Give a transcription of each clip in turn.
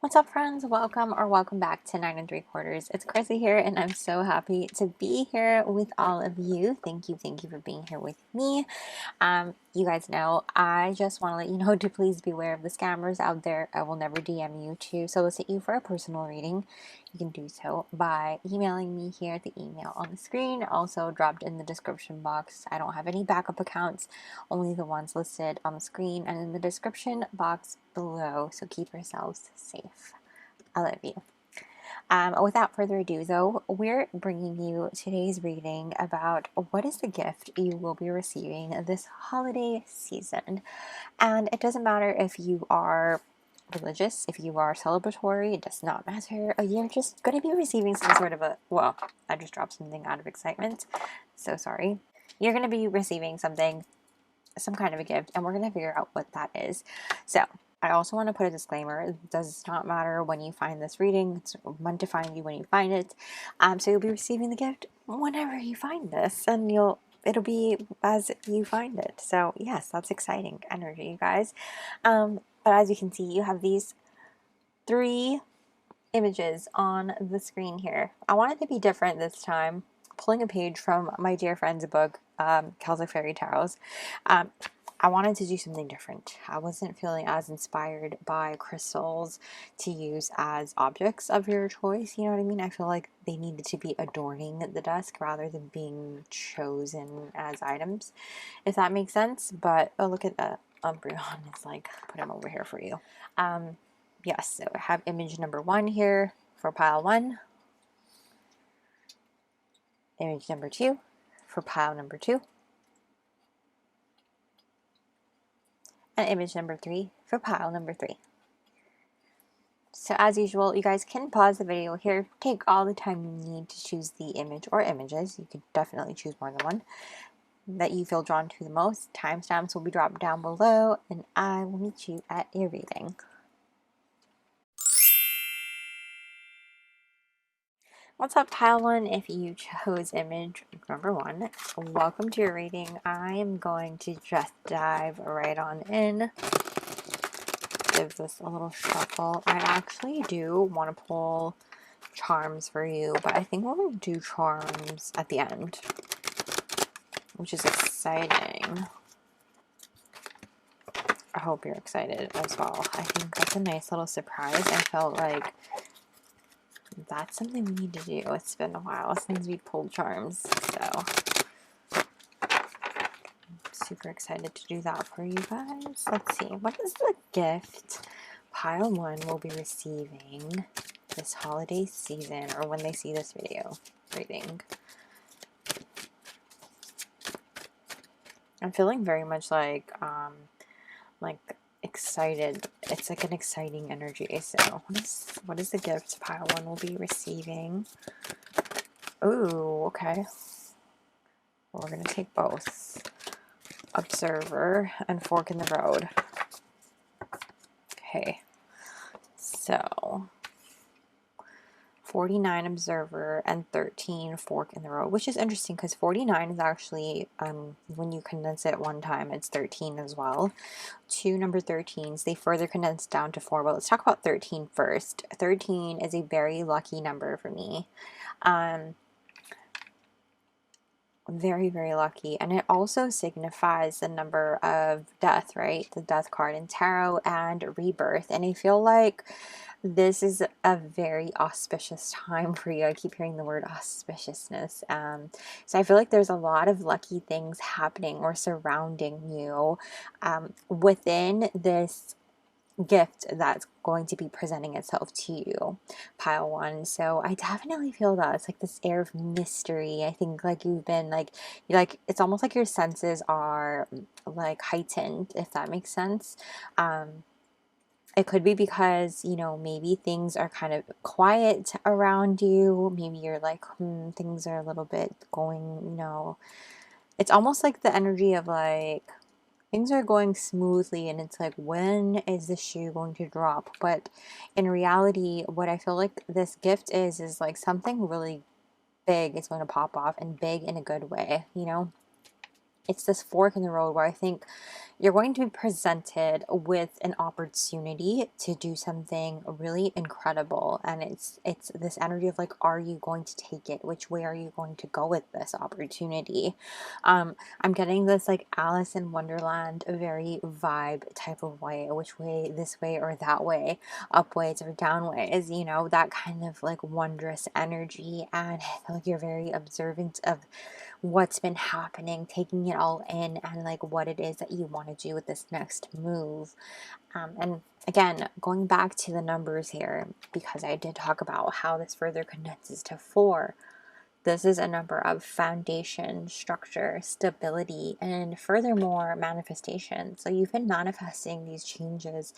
What's up, friends? Welcome back to 9 3/4. It's Chrissy here, and I'm so happy to be here with all of you. Thank you for being here with me. You guys know, I just want to let you know to please beware of the scammers out there. I will never DM you to solicit you for a personal reading. You can do so by emailing me here at the email on the screen, also dropped in the description box. I don't have any backup accounts, only the ones listed on the screen and in the description box below, so keep yourselves safe. I love you. Without further ado, though, we're bringing you today's reading about what is the gift you will be receiving this holiday season. And it doesn't matter if you are religious, if you are celebratory, it does not matter. You're just going to be receiving some sort of well, I just dropped something out of excitement. So sorry. You're going to be receiving something, some kind of a gift, and we're going to figure out what that is. So I also want to put a disclaimer. It does not matter when you find this reading. It's meant to find you when you find it. So you'll be receiving the gift whenever you find this, and it'll be as you find it. So yes, that's exciting energy, you guys. But as you can see, you have these 3 images on the screen here. I wanted to be different this time, pulling a page from my dear friend's book, 𝒕𝒐𝒔𝒔 Fairy Tarots. I wanted to do something different. I wasn't feeling as inspired by crystals to use as objects of your choice, you know what I mean? I feel like they needed to be adorning the desk rather than being chosen as items, if that makes sense. But oh, look at that. Brian is like, put him over here for you. Yes, so I have image number 1 here for pile 1. Image number 2 for pile number 2. And image number 3 for pile number 3. So as usual, you guys can pause the video here, take all the time you need to choose the image or images. You could definitely choose more than one that you feel drawn to the most. Timestamps will be dropped down below, and I will meet you at your reading. What's up, pile 1? If you chose image number 1, welcome to your reading. I am going to just dive right on in. Give this a little shuffle. I actually do want to pull charms for you, but I think we're going to do charms at the end, which is exciting. I hope you're excited as well. I think that's a nice little surprise. I felt like that's something we need to do. It's been a while since we pulled charms, so I'm super excited to do that for you guys. Let's see, what is the gift pile 1 will be receiving this holiday season, or when they see this video reading? I'm feeling very much like excited. It's like an exciting energy. So what is the gift pile 1 will be receiving? Ooh, okay. Well, we're gonna take both observer and fork in the road. Okay, so 49 observer and 13 fork in the road, which is interesting because 49 is actually, when you condense it one time, it's 13 as well. 2 number 13s, they further condense down to 4, but let's talk about 13 first. 13 is a very lucky number for me. Very, very lucky. And it also signifies the number of death, right? The death card in tarot and rebirth. And I feel like this is a very auspicious time for you. I keep hearing the word auspiciousness. So I feel like there's a lot of lucky things happening or surrounding you within this gift that's going to be presenting itself to you, pile 1. So I definitely feel that it's like this air of mystery. I think like you've been like it's almost like your senses are like heightened, if that makes sense. It could be because, you know, maybe things are kind of quiet around you. Maybe you're like, things are a little bit going, you know, it's almost like the energy of like things are going smoothly and it's like, when is the shoe going to drop? But in reality, what I feel like this gift is like something really big is going to pop off, and big in a good way, you know? it's this fork in the road where I think you're going to be presented with an opportunity to do something really incredible, and it's this energy of like, are you going to take it? Which way are you going to go with this opportunity? I'm getting this like Alice in Wonderland very vibe type of way, which way, this way or that way, upways or downways, you know, that kind of like wondrous energy. And I feel like you're very observant of what's been happening, taking it all in, and like what it is that you want to do with this next move. And again, going back to the numbers here, because I did talk about how this further condenses to 4. This is a number of foundation, structure, stability, and furthermore, manifestation. So you've been manifesting these changes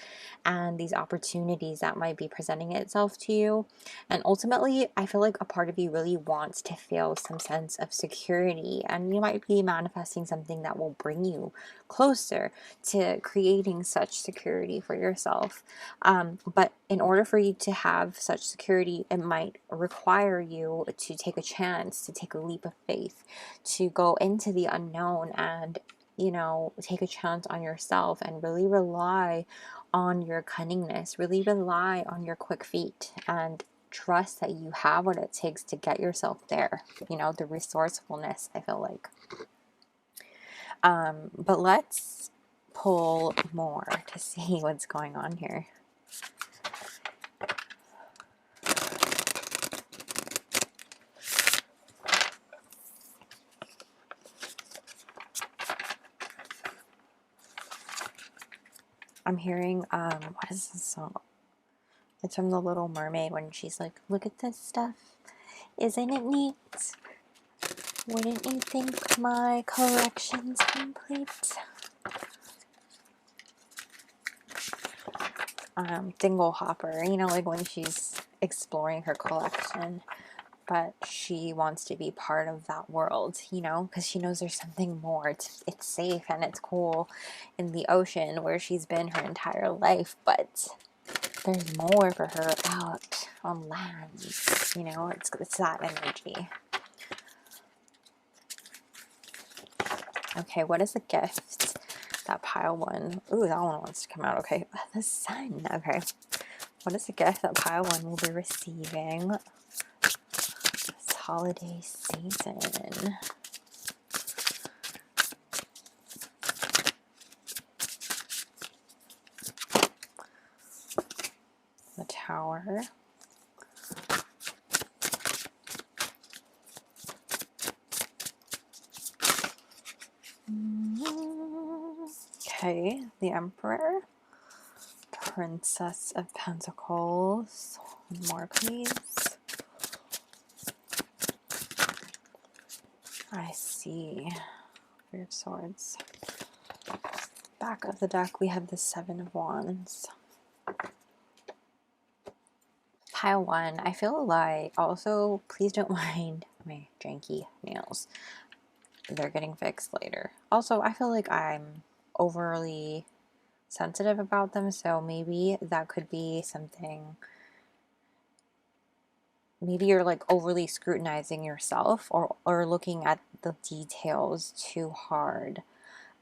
and these opportunities that might be presenting itself to you. And ultimately, I feel like a part of you really wants to feel some sense of security. And you might be manifesting something that will bring you closer to creating such security for yourself. But in order for you to have such security, it might require you to take a chance, to take a leap of faith, to go into the unknown and, you know, take a chance on yourself and really rely on your cunningness, really rely on your quick feet, and trust that you have what it takes to get yourself there. You know, the resourcefulness, I feel like. But let's pull more to see what's going on here. I'm hearing, what is this song? It's from The Little Mermaid when she's like, look at this stuff. Isn't it neat? Wouldn't you think my collection's complete? Dingle Hopper, you know, like when she's exploring her collection, but she wants to be part of that world, you know, because she knows there's something more. It's safe and it's cool in the ocean where she's been her entire life, but there's more for her out on land, you know, it's that energy. Okay, what is the gift that pile 1? Ooh, that one wants to come out. Okay, the sun. Okay, what is the gift that pile 1 will be receiving this holiday season? The Tower. Okay, the Emperor. Princess of Pentacles. One more, please. I see. 3 of Swords. Back of the deck, we have the 7 of Wands. Pile 1, I feel like, also, please don't mind my janky nails. They're getting fixed later. Also, I feel like I'm overly sensitive about them, so maybe that could be something. Maybe you're like overly scrutinizing yourself or looking at the details too hard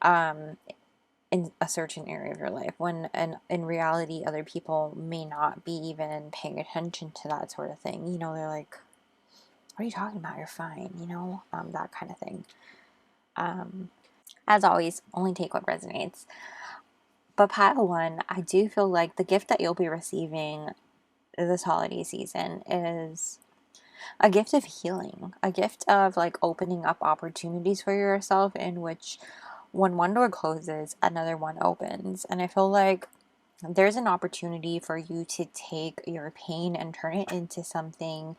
in a certain area of your life, when in reality other people may not be even paying attention to that sort of thing. You know, they're like, what are you talking about? You're fine, you know, that kind of thing. As always, only take what resonates. But pile 1, I do feel like the gift that you'll be receiving this holiday season is a gift of healing, a gift of like opening up opportunities for yourself, in which when one door closes, another one opens. And I feel like there's an opportunity for you to take your pain and turn it into something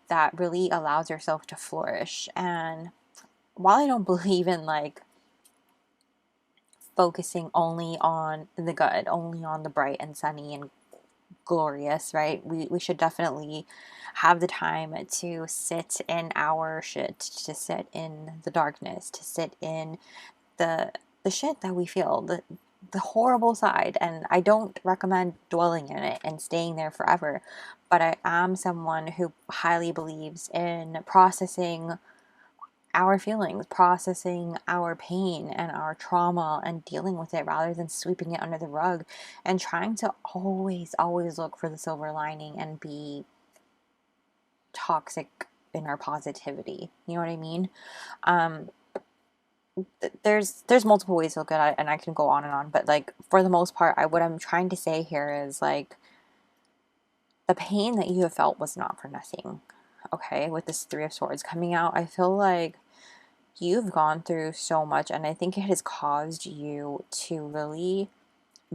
that really allows yourself to flourish. And while I don't believe in like focusing only on the good, only on the bright and sunny and glorious, right? We should definitely have the time to sit in our shit, to sit in the darkness, to sit in the shit that we feel, the horrible side. And I don't recommend dwelling in it and staying there forever, but I am someone who highly believes in processing our feelings, processing our pain and our trauma and dealing with it rather than sweeping it under the rug, and trying to always, always look for the silver lining and be toxic in our positivity. You know what I mean? There's multiple ways to look at it, and I can go on and on, but like for the most part, what I'm trying to say here is like the pain that you have felt was not for nothing. Okay, with this Three of Swords coming out, I feel like you've gone through so much, and I think it has caused you to really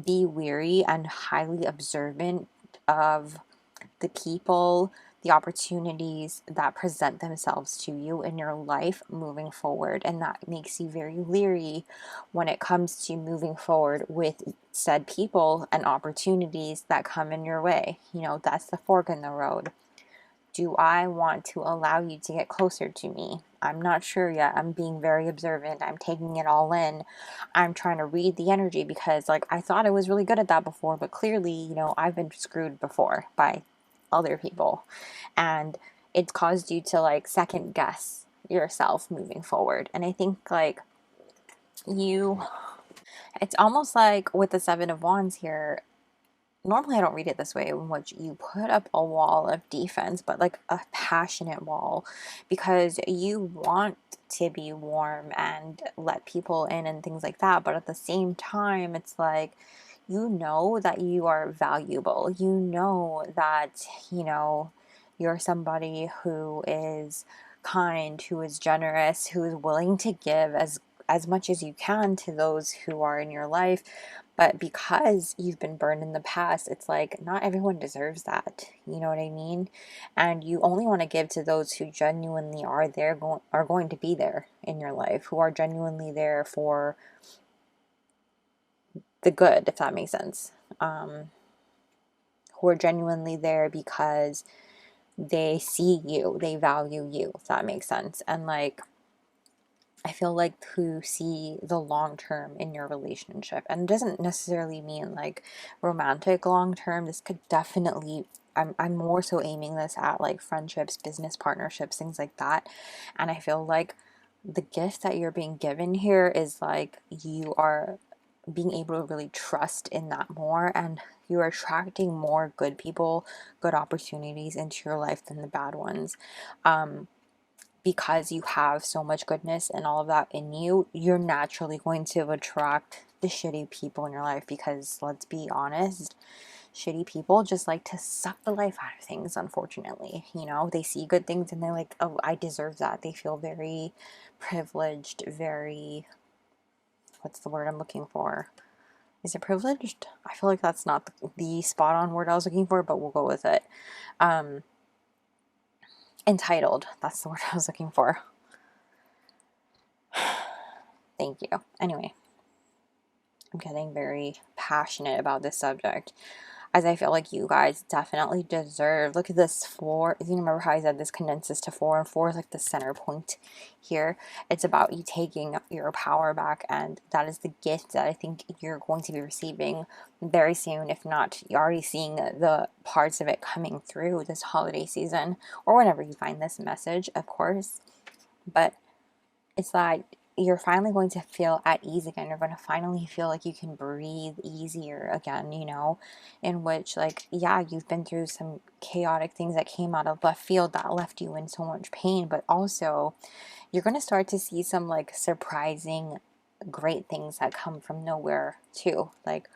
be weary and highly observant of the people, the opportunities that present themselves to you in your life moving forward. And that makes you very leery when it comes to moving forward with said people and opportunities that come in your way. You know, that's the fork in the road. Do I want to allow you to get closer to me? I'm not sure yet. I'm being very observant. I'm taking it all in. I'm trying to read the energy because, like, I thought I was really good at that before, but clearly, you know, I've been screwed before by other people. And it's caused you to, like, second guess yourself moving forward. And I think, like, it's almost like with the Seven of Wands here, normally I don't read it this way, in which you put up a wall of defense, but like a passionate wall, because you want to be warm and let people in and things like that. But at the same time, it's like, you know that you are valuable. You know that, you know, you're somebody who is kind, who is generous, who is willing to give as much as you can to those who are in your life. But because you've been burned in the past, it's like not everyone deserves that. You know what I mean? And you only want to give to those who genuinely are going to be there in your life, who are genuinely there for the good, if that makes sense. Who are genuinely there because they see you, they value you, if that makes sense. And like, I feel like to see the long term in your relationship, and it doesn't necessarily mean like romantic long term. This could definitely, I'm more so aiming this at like friendships, business partnerships, things like that. And I feel like the gift that you're being given here is like you are being able to really trust in that more, and you're attracting more good people, good opportunities into your life than the bad ones. Because you have so much goodness and all of that in you, you're naturally going to attract the shitty people in your life, because let's be honest, shitty people just like to suck the life out of things, unfortunately. You know, they see good things and they're like, oh, I deserve that. They feel very privileged, very, what's the word I'm looking for? Is it privileged? I feel like that's not the spot on word I was looking for, but we'll go with it. Entitled, that's the word I was looking for. Thank you. Anyway, I'm getting very passionate about this subject, as I feel like you guys definitely deserve. Look at this 4. You remember how I said this condenses to 4, and 4 is like the center point here. It's about you taking your power back, and that is the gift that I think you're going to be receiving very soon. If not, you're already seeing the parts of it coming through this holiday season, or whenever you find this message, of course. But it's like you're finally going to feel at ease again. You're going to finally feel like you can breathe easier again, you know, in which, like, yeah, you've been through some chaotic things that came out of left field that left you in so much pain, but also you're going to start to see some like surprising great things that come from nowhere too. Like,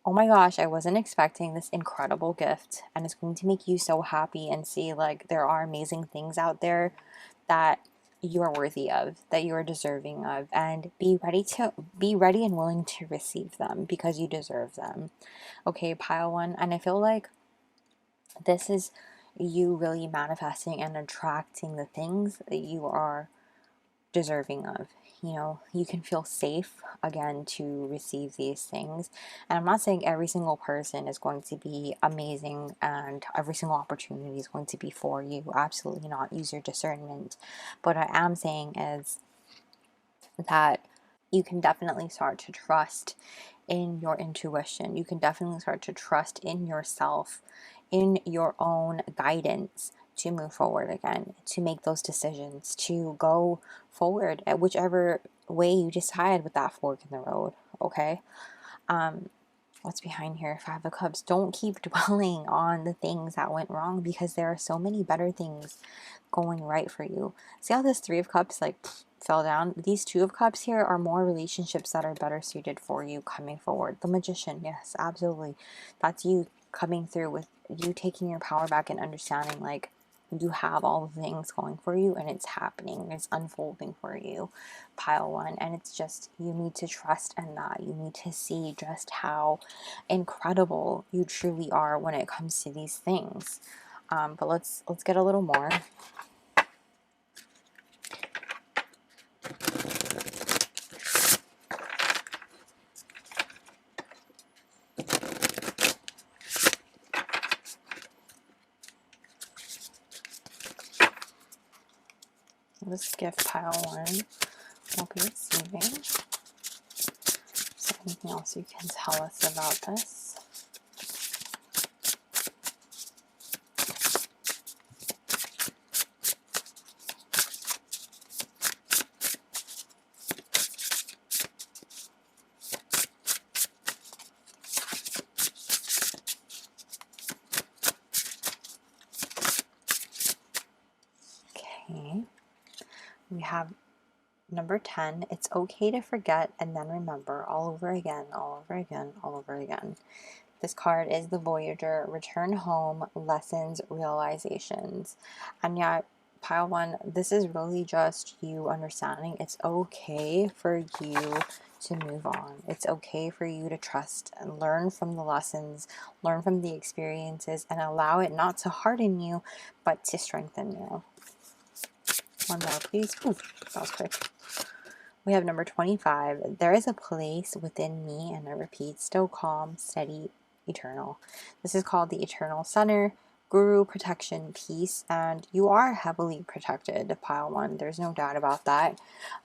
oh my gosh, I wasn't expecting this incredible gift, and it's going to make you so happy and see like there are amazing things out there that you are worthy of, that you are deserving of, and be ready and willing to receive them because you deserve them. Okay, pile 1. And I feel like this is you really manifesting and attracting the things that you are deserving of. You know, you can feel safe again to receive these things. And I'm not saying every single person is going to be amazing and every single opportunity is going to be for you. Absolutely not. Use your discernment. But what I am saying is that you can definitely start to trust in your intuition. You can definitely start to trust in yourself, in your own guidance, to move forward again, to make those decisions, to go forward at whichever way you decide with that fork in the road, okay? What's behind here? Five of Cups. Don't keep dwelling on the things that went wrong, because there are so many better things going right for you. See how this Three of Cups like fell down? These Two of Cups here are more relationships that are better suited for you coming forward. The Magician, yes, absolutely. That's you coming through with you taking your power back and understanding like you have all the things going for you and it's happening, it's unfolding for you, pile one. And it's just, you need to trust in that. You need to see just how incredible you truly are when it comes to these things. But let's get a little more. This gift pile one will be receiving. Is there anything else you can tell us about this? Okay. We have number 10. It's okay to forget and then remember, all over again, all over again, all over again. This card is the Voyager. Return home, lessons, realizations. And yet, pile one, this is really just you understanding it's okay for you to move on. It's okay for you to trust and learn from the lessons, learn from the experiences, and allow it not to harden you, but to strengthen you. One more, please. Ooh, that was quick. We have number 25. There is a place within me, and I repeat, still calm, steady, eternal. This is called the Eternal Center, Guru, protection, peace, and you are heavily protected, pile one. There's no doubt about that.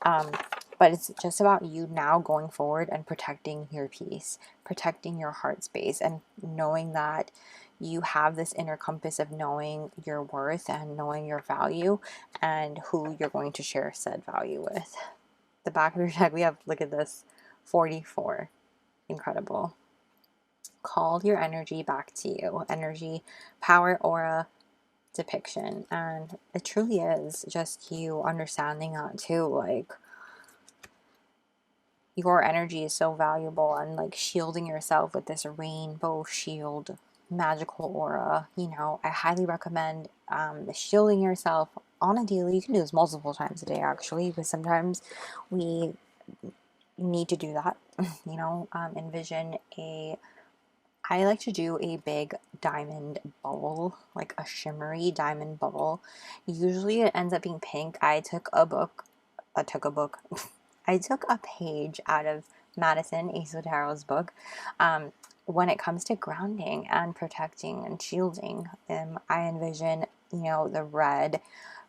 But it's just about you now going forward and protecting your peace, protecting your heart space, and knowing that you have this inner compass of knowing your worth and knowing your value and who you're going to share said value with. The back of your deck, we have, look at this, 44. Incredible. Call your energy back to you. Energy, power, aura, depiction. And it truly is just you understanding that too. Like, your energy is so valuable, and like shielding yourself with this rainbow shield, magical aura. You know, I highly recommend shielding yourself on a daily. You can do this multiple times a day actually, because sometimes we need to do that. You know, envision I like to do a big diamond bubble, like a shimmery diamond bubble. Usually it ends up being pink. I took a page out of Madison Asotaro's book. When it comes to grounding and protecting and shielding, I envision, you know, the red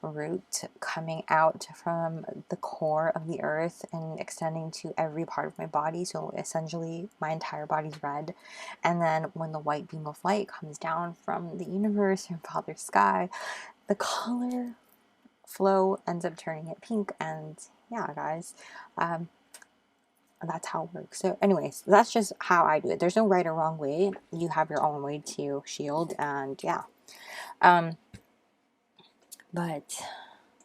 root coming out from the core of the earth and extending to every part of my body. So essentially my entire body's red. And then when the white beam of light comes down from the universe, from Father Sky, the color flow ends up turning it pink. And yeah, guys, that's how it works. So anyways, that's just how I do it. There's no right or wrong way. You have your own way to shield, and yeah. But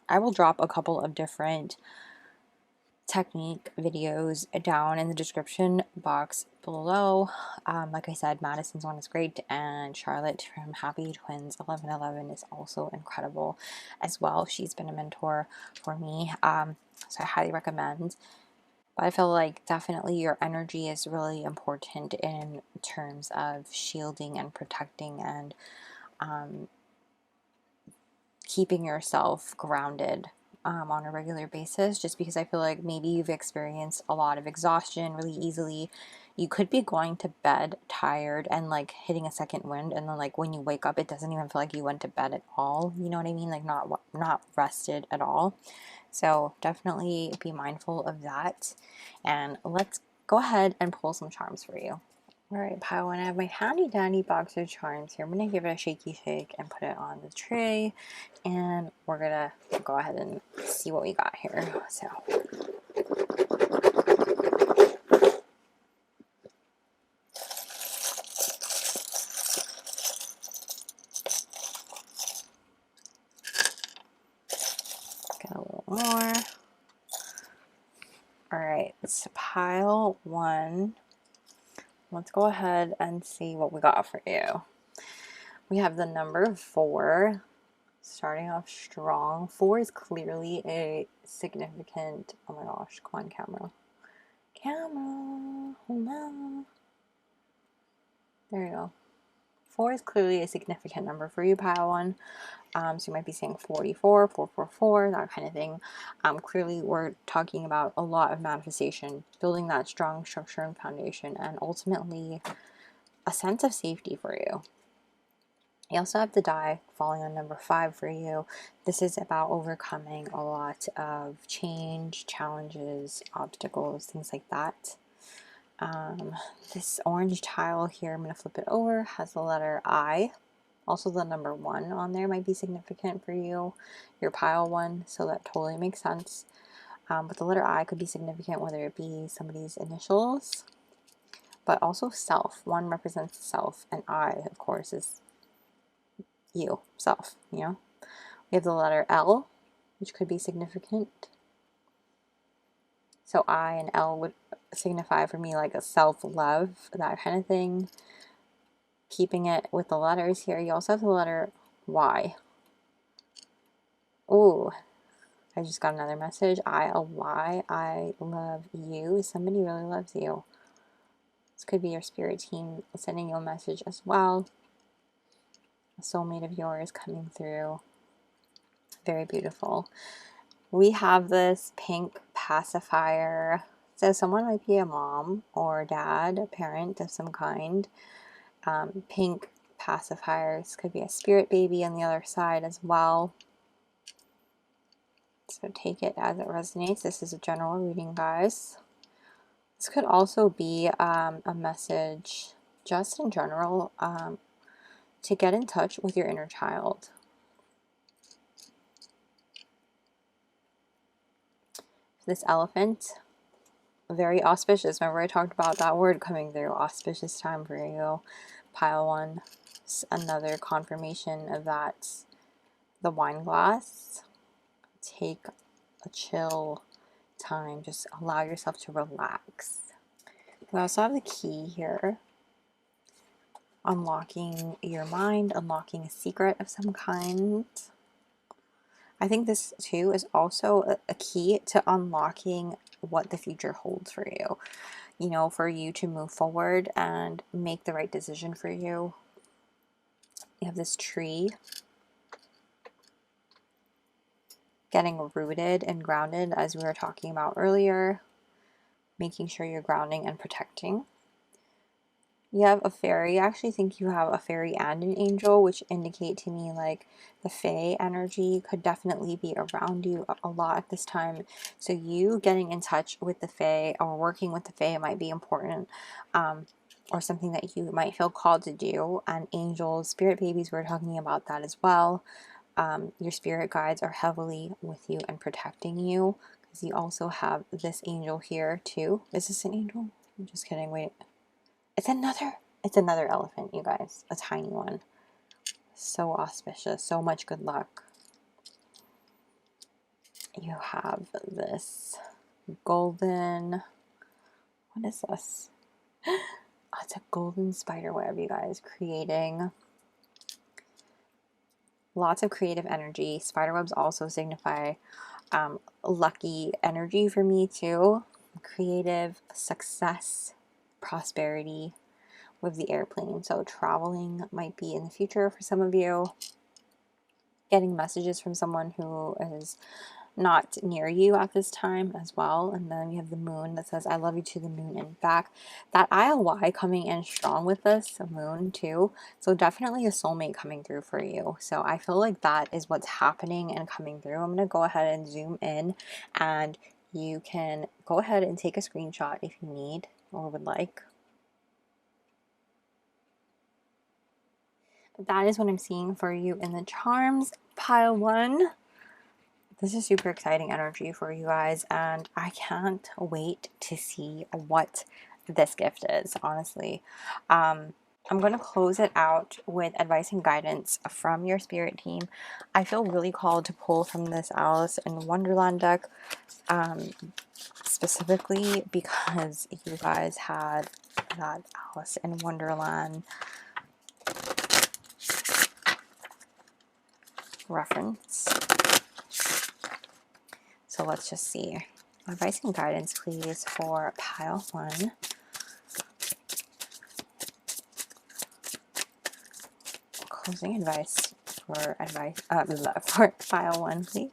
I will drop a couple of different technique videos down in the description box below. Like I said, Madison's one is great, and Charlotte from Happy Twins 1111 is also incredible as well. She's been a mentor for me, so I highly recommend. But I feel like definitely your energy is really important in terms of shielding and protecting and keeping yourself grounded on a regular basis, just because I feel like maybe you've experienced a lot of exhaustion really easily. You could be going to bed tired and like hitting a second wind, and then like when you wake up it doesn't even feel like you went to bed at all, you know what I mean? Like not rested at all. So definitely be mindful of that. And let's go ahead and pull some charms for you. All right, pile one. I have my handy dandy box of charms here. I'm gonna give it a shaky shake and put it on the tray, and we're gonna go ahead and see what we got here. So. Get a little more. All right, it's pile one. Let's go ahead and see what we got for you. We have the number 4, starting off strong. 4 is clearly a significant, oh my gosh, come on camera. Camera, hello. There you go. 4 is clearly a significant number for you, pile one. So you might be saying 44, 444, that kind of thing. Clearly we're talking about a lot of manifestation, building that strong structure and foundation, and ultimately a sense of safety for you. You also have the die falling on number 5 for you. This is about overcoming a lot of change, challenges, obstacles, things like that. This orange tile here, I'm going to flip it over, has the letter I. Also the number 1 on there might be significant for you, your pile 1, so that totally makes sense. But the letter I could be significant, whether it be somebody's initials, but also self. 1 represents self, and I, of course, is you, self, you know. We have the letter L, which could be significant. So I and L would signify for me like a self-love, that kind of thing. Keeping it with the letters here, you also have the letter Y. Ooh, I just got another message. I-L-Y, I love you. Somebody really loves you. This could be your spirit team sending you a message as well. A soulmate of yours coming through. Very beautiful. We have this pink pacifier. So someone might be a mom or dad, a parent of some kind. Pink pacifiers could be a spirit baby on the other side as well. So take it as it resonates. This is a general reading, guys. This could also be a message just in general to get in touch with your inner child. This elephant, very auspicious. Remember I talked about that word coming through, auspicious time for you. Pile 1, another confirmation of that. The wine glass, take a chill time, just allow yourself to relax. We also have the key here, unlocking your mind, unlocking a secret of some kind. I think this too is also a key to unlocking what the future holds for you. You know, for you to move forward and make the right decision for you. You have this tree, getting rooted and grounded, as we were talking about earlier, making sure you're grounding and protecting. You have a fairy. I actually think you have a fairy and an angel, which indicate to me like the fae energy could definitely be around you a lot at this time. So you getting in touch with the fae or working with the fae might be important, or something that you might feel called to do. And angels, spirit babies, we're talking about that as well. Your spirit guides are heavily with you and protecting you, because you also have this angel here too. Is this an angel? I'm just kidding. Wait. It's another elephant, you guys. A tiny one. So auspicious. So much good luck. You have this golden... What is this? Oh, it's a golden spider web, you guys. Creating lots of creative energy. Spider webs also signify lucky energy for me too. Creative, success, prosperity. With the airplane, so traveling might be in the future for some of you. Getting messages from someone who is not near you at this time as well. And then you have the moon that says I love you to the moon and back. That ILY coming in strong with this moon too, so definitely a soulmate coming through for you. So I feel like that is what's happening and coming through. I'm gonna go ahead and zoom in, and you can go ahead and take a screenshot if you need or would like. But that is what I'm seeing for you in the charms. Pile 1. This is super exciting energy for you guys, and I can't wait to see what this gift is, honestly. I'm going to close it out with advice and guidance from your spirit team. I feel really called to pull from this Alice in Wonderland deck, specifically because you guys had that Alice in Wonderland reference. So let's just see. Advice and guidance, please, for pile 1. Closing advice for for pile 1, please.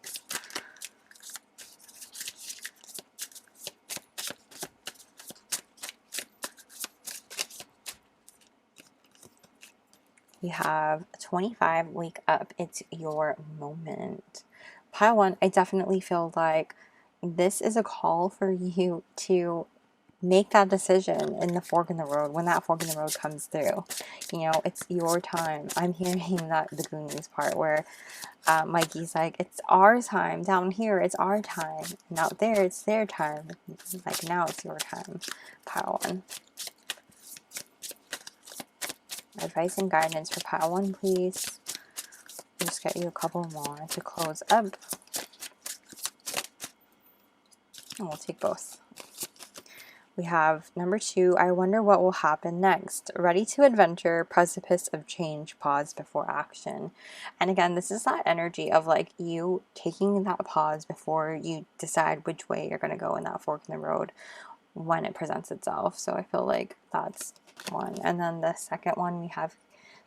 We have 25. Wake up. It's your moment. Pile 1. I definitely feel like this is a call for you to make that decision in the fork in the road, when that fork in the road comes through. You know, it's your time. I'm hearing that the Goonies part where Mikey's like, it's our time down here, it's our time, and out there it's their time. Like, now it's your time. Pile 1. Advice and guidance for pile 1, please. Just get you a couple more to close up, and we'll take both. We have number 2, I wonder what will happen next. Ready to adventure, precipice of change, pause before action. And again, this is that energy of like you taking that pause before you decide which way you're going to go in that fork in the road when it presents itself. So I feel like that's one. And then the second one, we have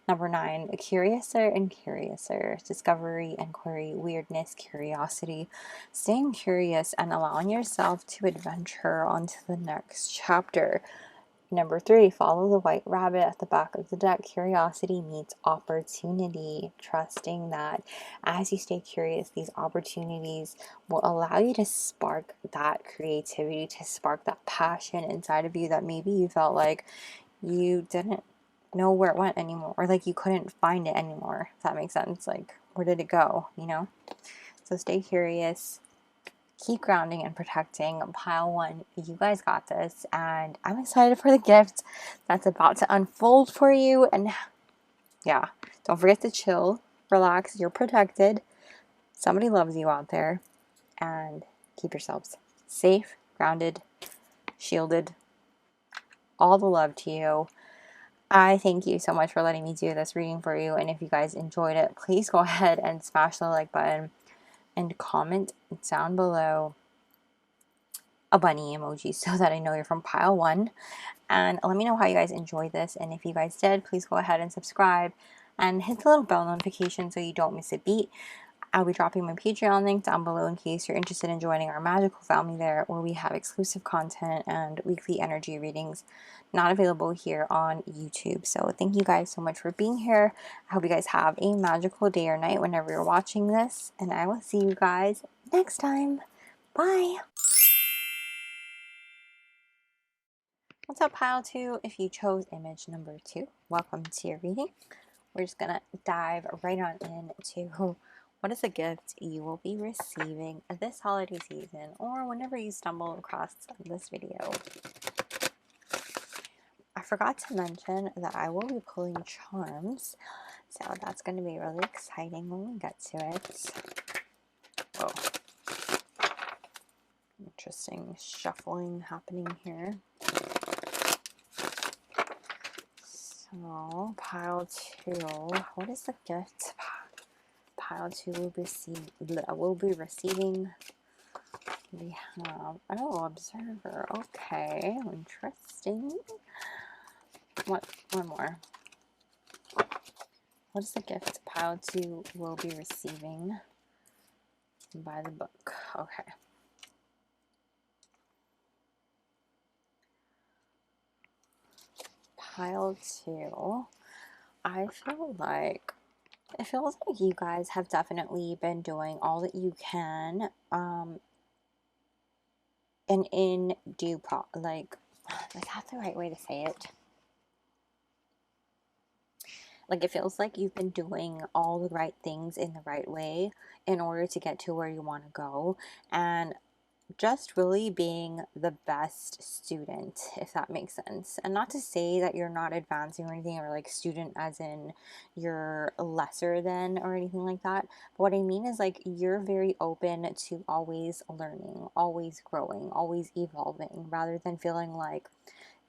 number 9, curiouser and curiouser, discovery, inquiry, weirdness, curiosity, staying curious and allowing yourself to adventure onto the next chapter. Number 3, follow the white rabbit at the back of the deck. Curiosity meets opportunity, trusting that as you stay curious, these opportunities will allow you to spark that creativity, to spark that passion inside of you that maybe you felt like you didn't know where it went anymore, or like you couldn't find it anymore, if that makes sense. Like, where did it go, you know? So stay curious, keep grounding and protecting. Pile 1, you guys got this, and I'm excited for the gift that's about to unfold for you. And yeah, don't forget to chill, relax, you're protected, somebody loves you out there, and keep yourselves safe, grounded, shielded. All the love to you. I thank you so much for letting me do this reading for you, and if you guys enjoyed it, please go ahead and smash the like button and comment down below a bunny emoji so that I know you're from pile 1, and let me know how you guys enjoyed this. And if you guys did, please go ahead and subscribe and hit the little bell notification so you don't miss a beat. I'll be dropping my Patreon link down below in case you're interested in joining our magical family there, where we have exclusive content and weekly energy readings not available here on YouTube. So thank you guys so much for being here. I hope you guys have a magical day or night whenever you're watching this, and I will see you guys next time. Bye! What's up, pile 2? If you chose image number 2, welcome to your reading. We're just gonna dive right on into what is the gift you will be receiving this holiday season, or whenever you stumble across this video. I forgot to mention that I will be pulling charms, so that's going to be really exciting when we get to it. Oh, interesting shuffling happening here. So, pile 2, what is the gift pile 2 will be receiving? We have, oh, observer. Okay, interesting. What? One more. What is the gift pile 2 will be receiving by the book? Okay. Pile 2. I feel like it feels like you guys have definitely been doing all that you can, and in due like, is that the right way to say it? Like, it feels like you've been doing all the right things in the right way in order to get to where you want to go. And just really being the best student, if that makes sense. And not to say that you're not advancing or anything, or like student as in you're lesser than or anything like that. But what I mean is, like, you're very open to always learning, always growing, always evolving, rather than feeling like,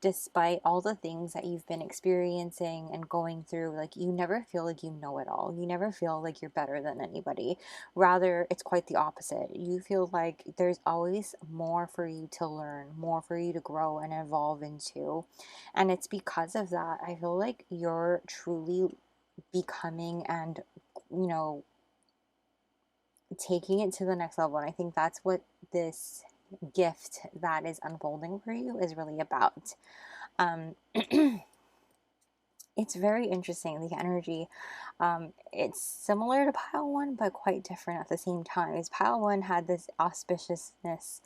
despite all the things that you've been experiencing and going through, like, you never feel like you know it all. You never feel like you're better than anybody. Rather, it's quite the opposite. You feel like there's always more for you to learn, more for you to grow and evolve into. And it's because of that, I feel like you're truly becoming and, you know, taking it to the next level. And I think that's what this gift that is unfolding for you is really about. Um, it's very interesting, the energy. It's similar to pile one, but quite different at the same time. Is pile one had this auspiciousness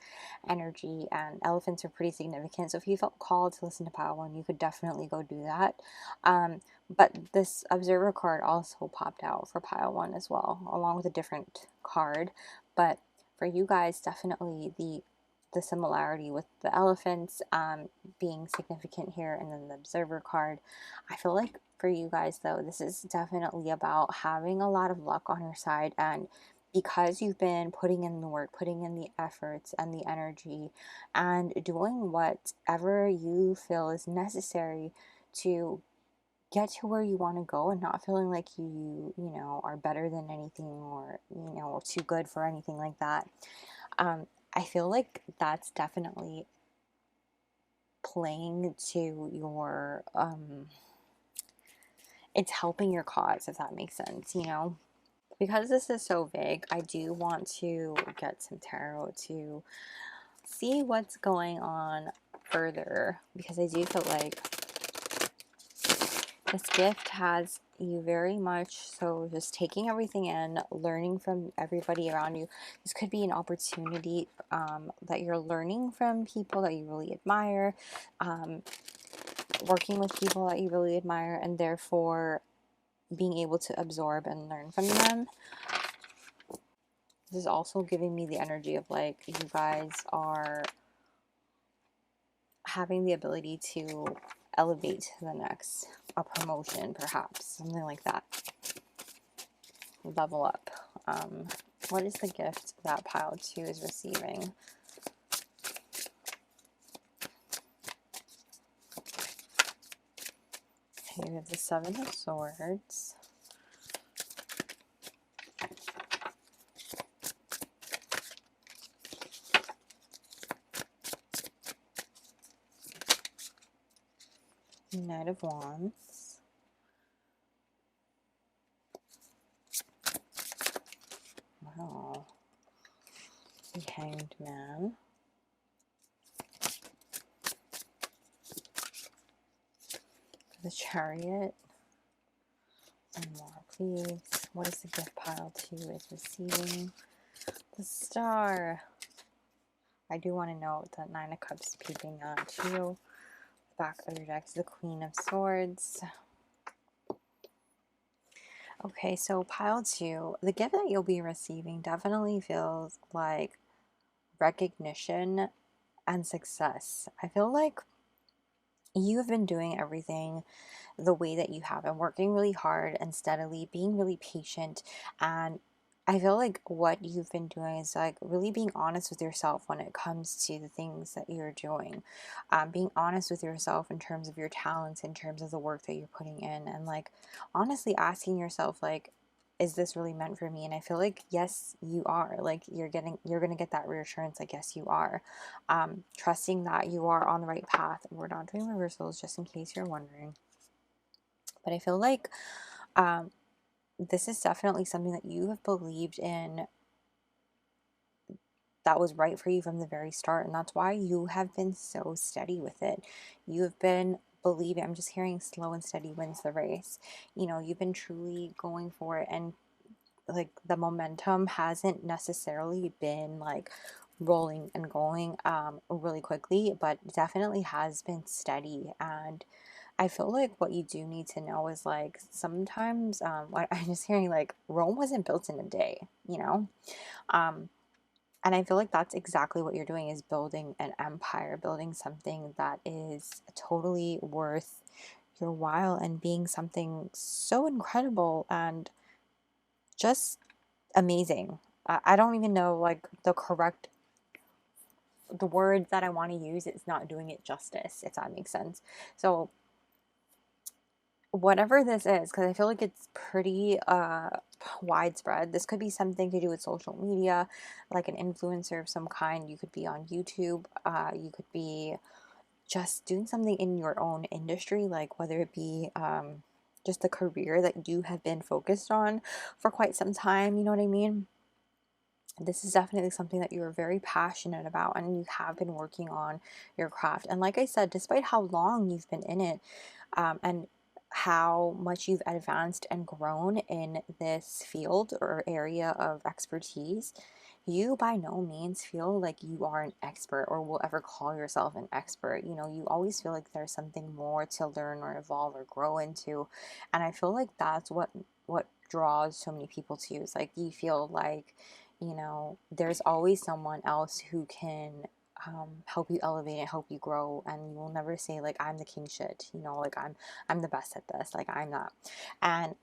energy, and elephants are pretty significant. So if you felt called to listen to pile one, you could definitely go do that. But this observer card also popped out for pile one as well, along with a different card. But for you guys, definitely the similarity with the elephants being significant here, and then the observer card. I feel like for you guys, though, this is definitely about having a lot of luck on your side, and because you've been putting in the work, putting in the efforts and the energy, and doing whatever you feel is necessary to get to where you want to go, and not feeling like you know, are better than anything, or, you know, or too good for anything like that. I feel like that's definitely playing to your it's helping your cause, if that makes sense, you know. Because this is so vague, I do want to get some tarot to see what's going on further, because I do feel like this gift has you very much so just taking everything in, learning from everybody around you. This could be an opportunity that you're learning from people that you really admire, working with people that you really admire, and therefore being able to absorb and learn from them. This is also giving me the energy of, like, you guys are having the ability to elevate to the next, a promotion perhaps, something like that. Level up. What is the gift that pile 2 is receiving? Okay, we have the 7 of Swords. Knight of Wands. Wow. The Hanged Man. The Chariot. And more, please. What is the gift pile 2 is receiving? The Star. I do want to note that 9 of Cups is peeping out too. Back of your deck is the Queen of Swords. Okay, so pile 2, the gift that you'll be receiving definitely feels like recognition and success. I feel like you have been doing everything the way that you have, and working really hard and steadily, being really patient. And I feel like what you've been doing is, like, really being honest with yourself when it comes to the things that you're doing. Being honest with yourself in terms of your talents, in terms of the work that you're putting in, and, like, honestly asking yourself, like, is this really meant for me? And I feel like, yes, you are. Like, you're gonna get that reassurance, like, yes, you are. Trusting that you are on the right path. And we're not doing reversals, just in case you're wondering. But I feel like this is definitely something that you have believed in, that was right for you from the very start. And that's why you have been so steady with it. You have been believing. I'm just hearing slow and steady wins the race. You know, you've been truly going for it. And, like, the momentum hasn't necessarily been, like, rolling and going really quickly, but definitely has been steady. And I feel like what you do need to know is like sometimes what I'm just hearing, like Rome wasn't built in a day, you know? Um, and I feel like that's exactly what you're doing, is building an empire, building something that is totally worth your while and being something so incredible and just amazing. I don't even know like the words that I want to use. It's not doing it justice, if that makes sense. So whatever this is, because I feel like it's pretty widespread. This could be something to do with social media, like an influencer of some kind. You could be on YouTube. You could be just doing something in your own industry, like whether it be just a career that you have been focused on for quite some time. You know what I mean? This is definitely something that you're very passionate about and you have been working on your craft. And like I said, despite how long you've been in it, and how much you've advanced and grown in this field or area of expertise, you by no means feel like you are an expert or will ever call yourself an expert. You know, you always feel like there's something more to learn or evolve or grow into. And I feel like that's what draws so many people to you. Is like you feel like, you know, there's always someone else who can help you elevate and help you grow, and you will never say like I'm the king shit, you know, like I'm the best at this, like I'm not. And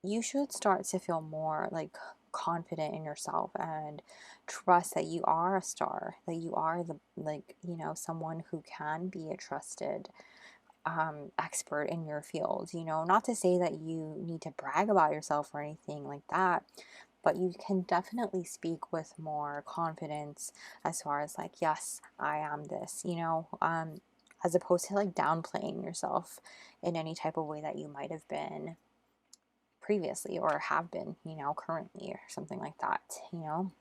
you should start to feel more like confident in yourself and trust that you are a star, that you are the, like, you know, someone who can be a trusted expert in your field. You know, not to say that you need to brag about yourself or anything like that, but you can definitely speak with more confidence as far as like, yes, I am this, you know, as opposed to like downplaying yourself in any type of way that you might have been previously or have been, you know, currently or something like that, you know.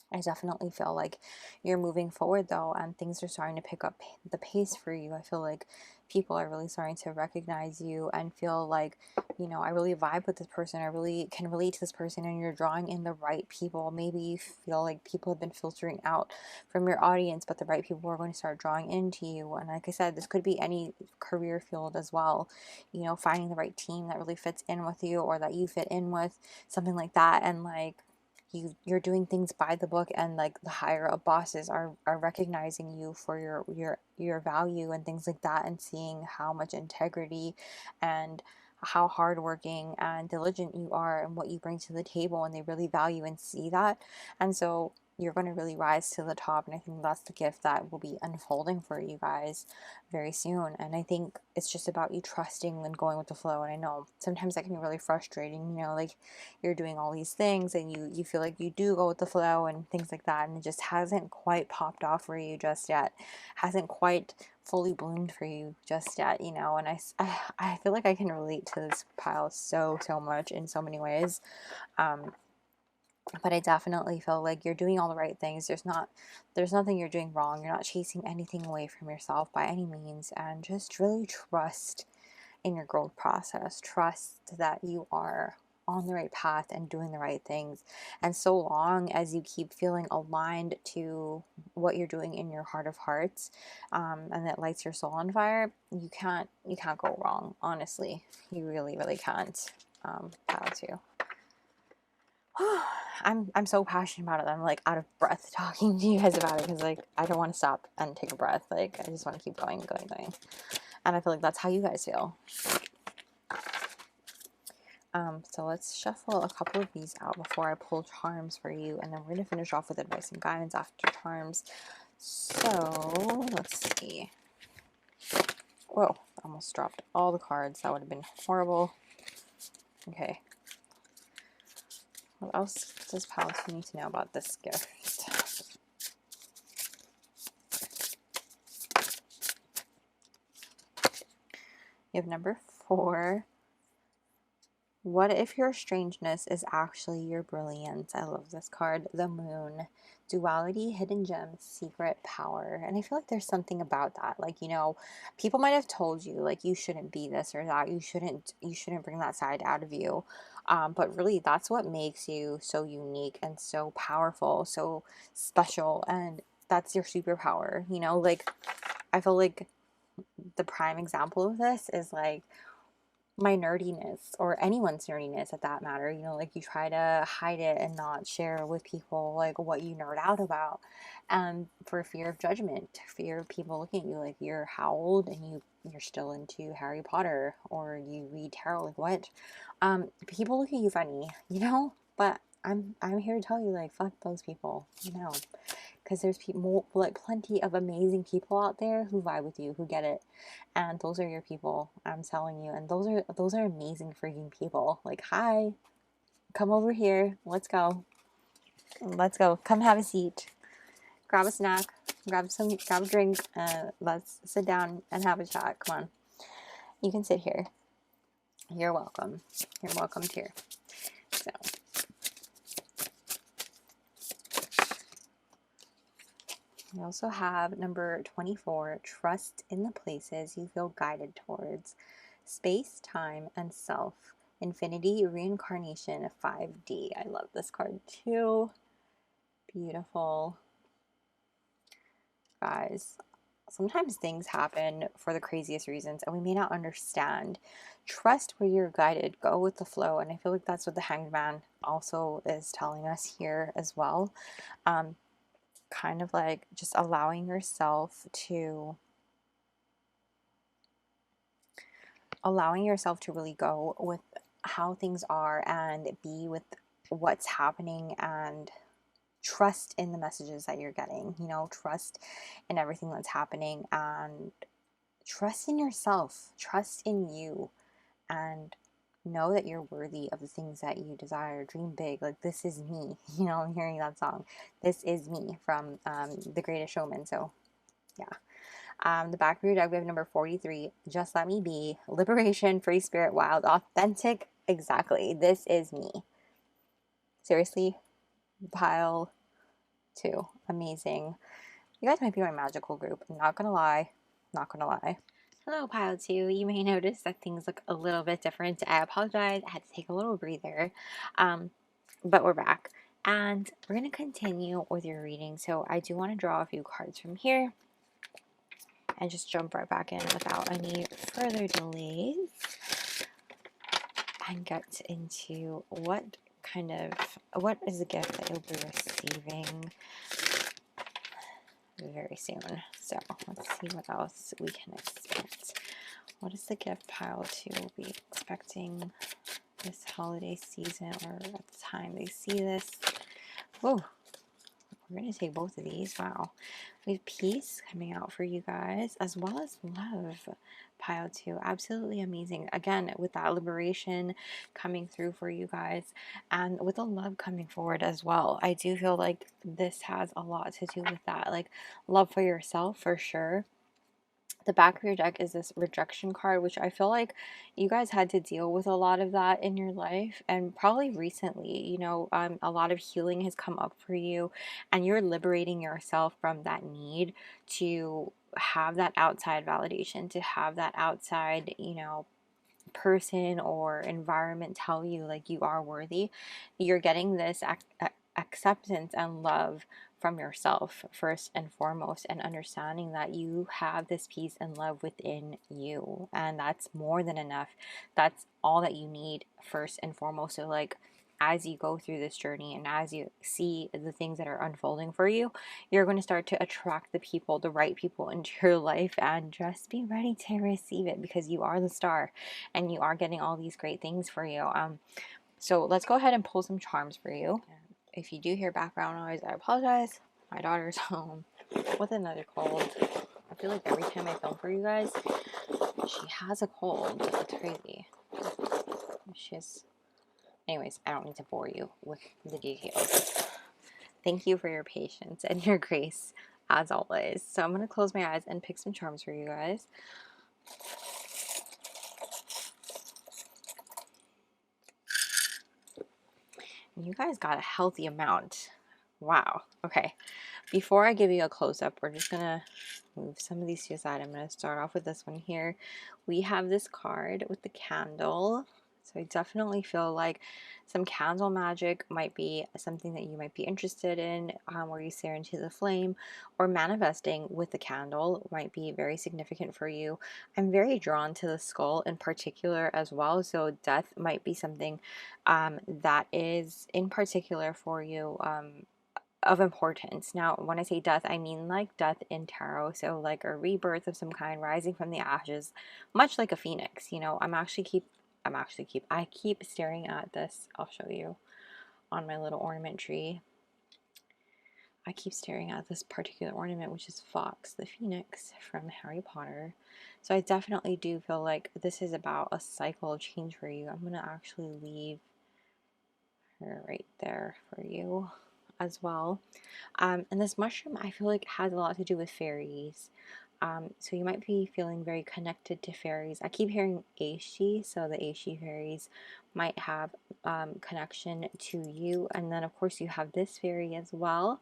I definitely feel like you're moving forward though, and things are starting to pick up the pace for you. I feel like people are really starting to recognize you and feel like, you know, I really vibe with this person. I really can relate to this person, and you're drawing in the right people. Maybe you feel like people have been filtering out from your audience, but the right people are going to start drawing into you. And like I said, this could be any career field as well. You know, finding the right team that really fits in with you or that you fit in with, something like that. And like, you're doing things by the book, and like the higher up bosses are recognizing you for your value and things like that, and seeing how much integrity and how hardworking and diligent you are and what you bring to the table, and they really value and see that. And so you're going to really rise to the top, and I think that's the gift that will be unfolding for you guys very soon. And I think it's just about you trusting and going with the flow. And I know sometimes that can be really frustrating, you know, like you're doing all these things and you feel like you do go with the flow and things like that, and it just hasn't quite popped off for you just yet, hasn't quite fully bloomed for you just yet, you know. And I feel like I can relate to this pile so much in so many ways. But I definitely feel like you're doing all the right things. There's nothing you're doing wrong. You're not chasing anything away from yourself by any means, and just really trust in your growth process. Trust that you are on the right path and doing the right things. And so long as you keep feeling aligned to what you're doing in your heart of hearts, and that lights your soul on fire, you can't go wrong. Honestly, you really can't. How to. I'm so passionate about it. I'm like out of breath talking to you guys about it, because like I don't want to stop and take a breath. Like I just want to keep going. And I feel like that's how you guys feel. So let's shuffle a couple of these out before I pull charms for you, and then we're going to finish off with advice and guidance after charms. So let's see. Whoa, almost dropped all the cards. That would have been horrible. Okay. What else does Palatine need to know about this gift? You have number 4. What if your strangeness is actually your brilliance? I love this card. The Moon. Duality, hidden gems, secret power. And I feel like there's something about that. Like, you know, people might have told you like you shouldn't be this or that. You shouldn't bring that side out of you. But really that's what makes you so unique and so powerful, so special, and that's your superpower, you know? Like I feel like the prime example of this is like my nerdiness, or anyone's nerdiness at that matter. You know, like you try to hide it and not share with people like what you nerd out about, for fear of judgment, fear of people looking at you like you're how old and you're still into Harry Potter or you read tarot. Like what? People look at you funny, you know. But I'm here to tell you, like, fuck those people, you know, because there's people, like, plenty of amazing people out there who vibe with you, who get it, and those are your people. I'm telling you, and those are amazing freaking people. Like, hi, come over here, let's go, come have a seat, grab a snack, grab a drink, let's sit down and have a chat. Come on, you can sit here. You're welcome. You're welcomed here. So. We also have number 24, trust in the places you feel guided towards. Space, time, and self. Infinity, reincarnation, 5D. I love this card too. Beautiful. Guys, sometimes things happen for the craziest reasons and we may not understand. Trust where you're guided. Go with the flow. And I feel like that's what the Hanged Man also is telling us here as well. Kind of like just allowing yourself to really go with how things are and be with what's happening, and trust in the messages that you're getting, you know, trust in everything that's happening, and trust in yourself, trust in you, and know that you're worthy of the things that you desire. Dream big. Like, this is me. You know, I'm hearing that song, This Is Me, from The Greatest Showman. So yeah. The back of your deck, we have number 43, Just Let Me Be, Liberation, Free Spirit, Wild, Authentic. Exactly. This is me. Seriously, pile 2. Amazing. You guys might be my magical group. I'm not gonna lie. Not gonna lie. Hello, pile 2. You may notice that things look a little bit different. I apologize. I had to take a little breather. But we're back. And we're going to continue with your reading. So I do want to draw a few cards from here and just jump right back in without any further delays and get into what is the gift that you'll be receiving very soon. So let's see what else we can expect. What is the gift pile 2 will be expecting this holiday season, or at the time they see this? Whoa. We're going to take both of these. Wow. We have peace coming out for you guys, as well as love, pile 2. Absolutely amazing. Again, with that liberation coming through for you guys, and with the love coming forward as well. I do feel like this has a lot to do with that. Like, love for yourself, for sure. The back of your deck is this rejection card, which I feel like you guys had to deal with a lot of that in your life, and probably recently, you know, a lot of healing has come up for you, and you're liberating yourself from that need to have that outside validation, to have that outside, you know, person or environment tell you like you are worthy. You're getting this acceptance and love from yourself first and foremost, and understanding that you have this peace and love within you, and that's more than enough. That's all that you need first and foremost. So like, as you go through this journey and as you see the things that are unfolding for you, you're going to start to attract the people, the right people into your life, and just be ready to receive it, because you are the star and you are getting all these great things for you. So let's go ahead and pull some charms for you. If you do hear background noise, I apologize. My daughter's home with another cold. I feel like every time I film for you guys, she has a cold. It's crazy. Anyways, I don't need to bore you with the details. Thank you for your patience and your grace, as always. So I'm going to close my eyes and pick some charms for you guys. You guys got a healthy amount. Wow. Okay. Before I give you a close-up, we're just going to move some of these to the side. I'm going to start off with this one here. We have this card with the candle. So I definitely feel like some candle magic might be something that you might be interested in, where you stare into the flame, or manifesting with the candle might be very significant for you. I'm very drawn to the skull in particular as well, so death might be something that is in particular for you. Of importance. Now, when I say death, I mean like death in tarot, so like a rebirth of some kind, rising from the ashes, much like a phoenix. You know, I keep staring at this. I'll show you on my little ornament tree. I keep staring at this particular ornament, which is Fox, the phoenix from Harry Potter. So I definitely do feel like this is about a cycle of change for you. I'm gonna actually leave her right there for you as well. And this mushroom, I feel like, has a lot to do with fairies. So you might be feeling very connected to fairies. I keep hearing 𝐲𝐸, so the 𝐲𝐸 fairies might have connection to you. And then, of course, you have this fairy as well.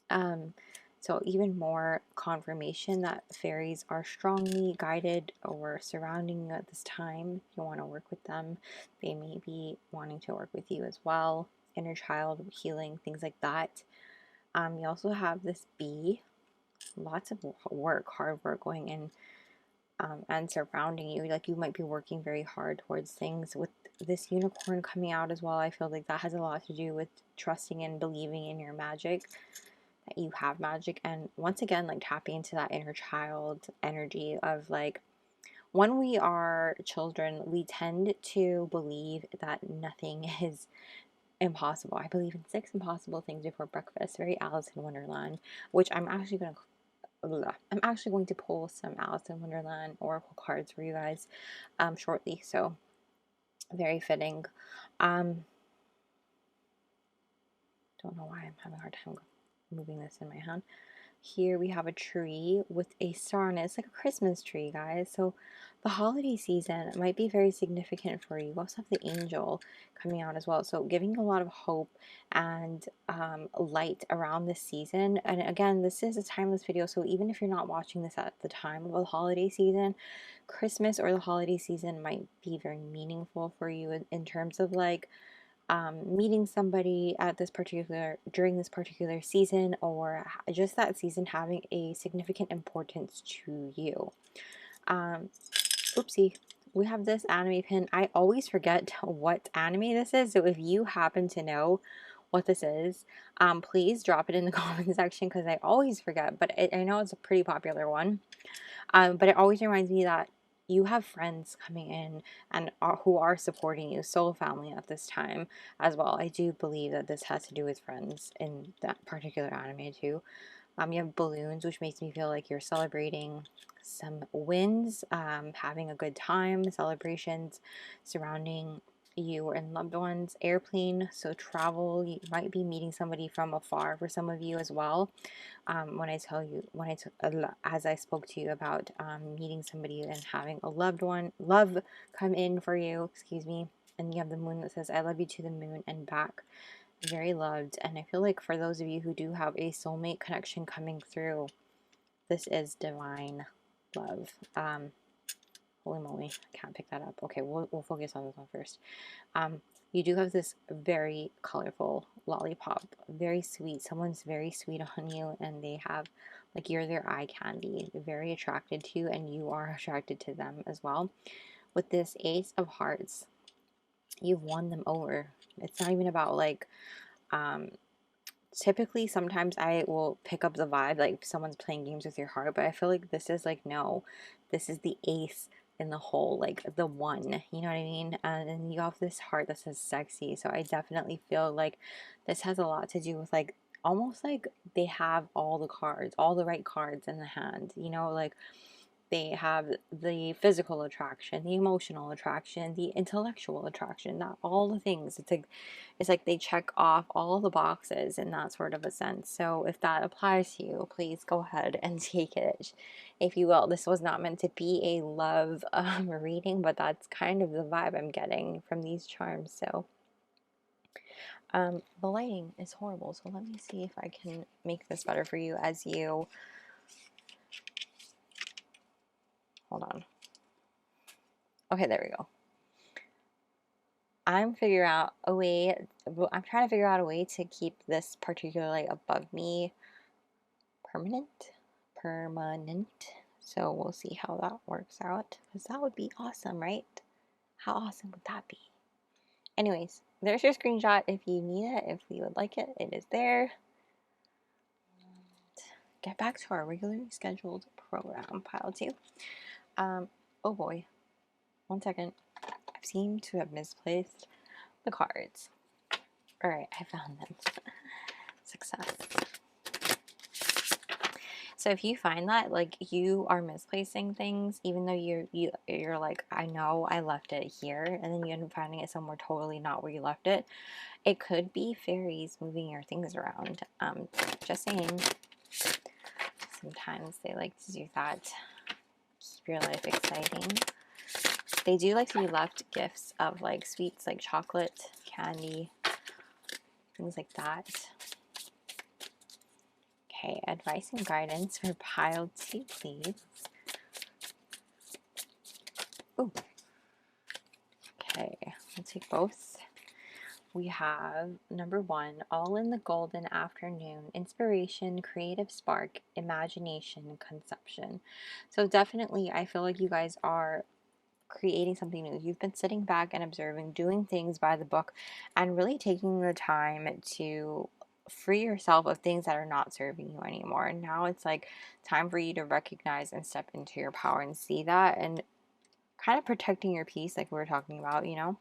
So even more confirmation that fairies are strongly guided or surrounding you at this time. If you want to work with them, they may be wanting to work with you as well. Inner child healing, things like that. You also have this bee, lots of work, hard work going in and surrounding you. Like you might be working very hard towards things. With this unicorn coming out as well, I feel like that has a lot to do with trusting and believing in your magic, that you have magic. And once again, like tapping into that inner child energy of like, when we are children, we tend to believe that nothing is impossible. I believe in 6 impossible things before breakfast. Very Alice in Wonderland, which I'm actually going to pull some Alice in Wonderland oracle cards for you guys shortly. So very fitting. Don't know why I'm having a hard time moving this in my hand. Here we have a tree with a star on it. It's like a Christmas tree, guys. So the holiday season might be very significant for you. We also have the angel coming out as well. So giving a lot of hope and light around this season. And again, this is a timeless video. So even if you're not watching this at the time of the holiday season, Christmas or the holiday season might be very meaningful for you in terms of like meeting somebody at during this particular season, or just that season having a significant importance to you. Oopsie, we have this anime pin. I always forget what anime this is, so if you happen to know what this is, please drop it in the comment section, because I always forget, but I know it's a pretty popular one. But it always reminds me that you have friends coming in and who are supporting you, soul family at this time as well. I do believe that this has to do with friends in that particular anime too. You have balloons, which makes me feel like you're celebrating some wins, having a good time, celebrations surrounding you and loved ones. Airplane, so travel. You might be meeting somebody from afar for some of you as well. As I spoke to you about meeting somebody and having a love come in for you, excuse me. And you have the moon that says, I love you to the moon and back. Very loved. And I feel like for those of you who do have a soulmate connection coming through, this is divine love. Holy moly, I can't pick that up. Okay, we'll focus on this one first. You do have this very colorful lollipop, very sweet. Someone's very sweet on you, and they have, like, you're their eye candy, very attracted to you, and you are attracted to them as well. With this Ace of Hearts, you've won them over. It's not even about like, typically sometimes I will pick up the vibe like someone's playing games with your heart, but I feel like this is like, no, this is the ace in the hole, like the one, you know what I mean? And then you have this heart that says sexy. So I definitely feel like this has a lot to do with like, almost like they have all the cards, all the right cards in the hand, you know, like they have the physical attraction, the emotional attraction, the intellectual attraction, that all the things. It's like they check off all the boxes in that sort of a sense. So if that applies to you, please go ahead and take it, if you will. This was not meant to be a love reading, but that's kind of the vibe I'm getting from these charms. So the lighting is horrible, so let me see if I can make this better for you as you hold on. Okay, there we go. I'm figuring out a way, I'm trying to figure out a way to keep this particularly above me permanent. So we'll see how that works out, because that would be awesome, right? How awesome would that be? Anyways, there's your screenshot if you need it, if you would like it. It is there. Get back to our regularly scheduled program, pile 2. Oh boy, 1 second. I seem to have misplaced the cards. All right, I found them. Success. So if you find that like you are misplacing things, even though you're like, I know I left it here, and then you end up finding it somewhere totally not where you left it, it could be fairies moving your things around. Just saying. Sometimes they like to do that. Keep your life exciting. They do like to be left gifts of like sweets, like chocolate, candy, things like that. Okay, advice and guidance for pile 2, please. Ooh. Okay, I'll take both. We have number 1, all in the golden afternoon, inspiration, creative spark, imagination, conception. So definitely, I feel like you guys are creating something new. You've been sitting back and observing, doing things by the book, and really taking the time to free yourself of things that are not serving you anymore. And now it's like time for you to recognize and step into your power and see that, and kind of protecting your peace, like we were talking about, you know.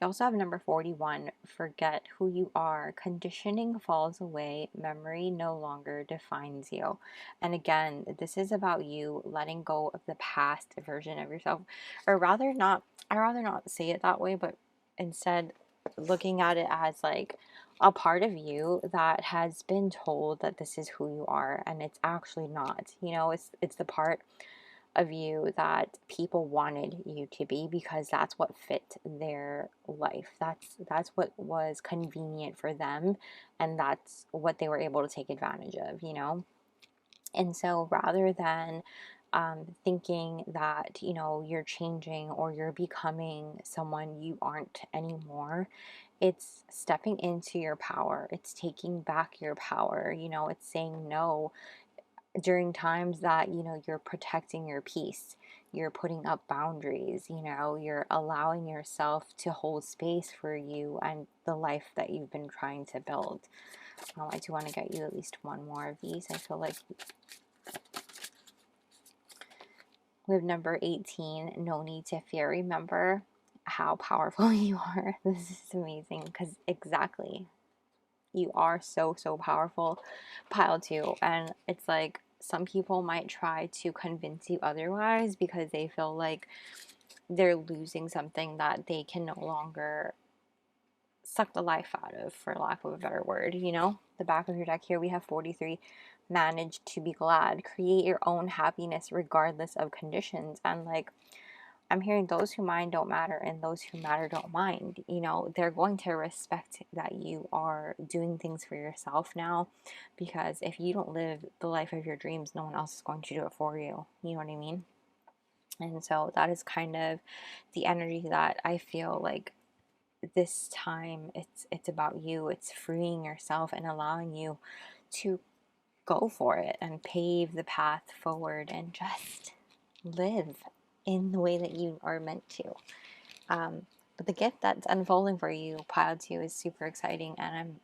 You also have number 41, forget who you are. Conditioning falls away. Memory no longer defines you. And again, this is about you letting go of the past version of yourself. Or rather not, I'd rather not say it that way, but instead looking at it as like a part of you that has been told that this is who you are, and it's actually not. You know, it's the part of you that people wanted you to be, because that's what fit their life. That's what was convenient for them, and that's what they were able to take advantage of, you know. And so rather than thinking that, you know, you're changing or you're becoming someone you aren't anymore, it's stepping into your power. It's taking back your power. You know, it's saying no during times that, you know, you're protecting your peace, you're putting up boundaries, you know, you're allowing yourself to hold space for you and the life that you've been trying to build. I do want to get you at least one more of these. I feel like we have number 18, no need to fear. Remember how powerful you are. This is amazing, because exactly, you are so powerful, pile 2. And it's like some people might try to convince you otherwise, because they feel like they're losing something that they can no longer suck the life out of, for lack of a better word. You know, the back of your deck here, we have 43, manage to be glad, create your own happiness regardless of conditions. And like, I'm hearing those who mind don't matter, and those who matter don't mind. You know, they're going to respect that you are doing things for yourself now, because if you don't live the life of your dreams, no one else is going to do it for you. You know what I mean? And so that is kind of the energy that I feel like this time it's about you. It's freeing yourself and allowing you to go for it and pave the path forward and just live in the way that you are meant to. But the gift that's unfolding for you, pile 2, is super exciting, and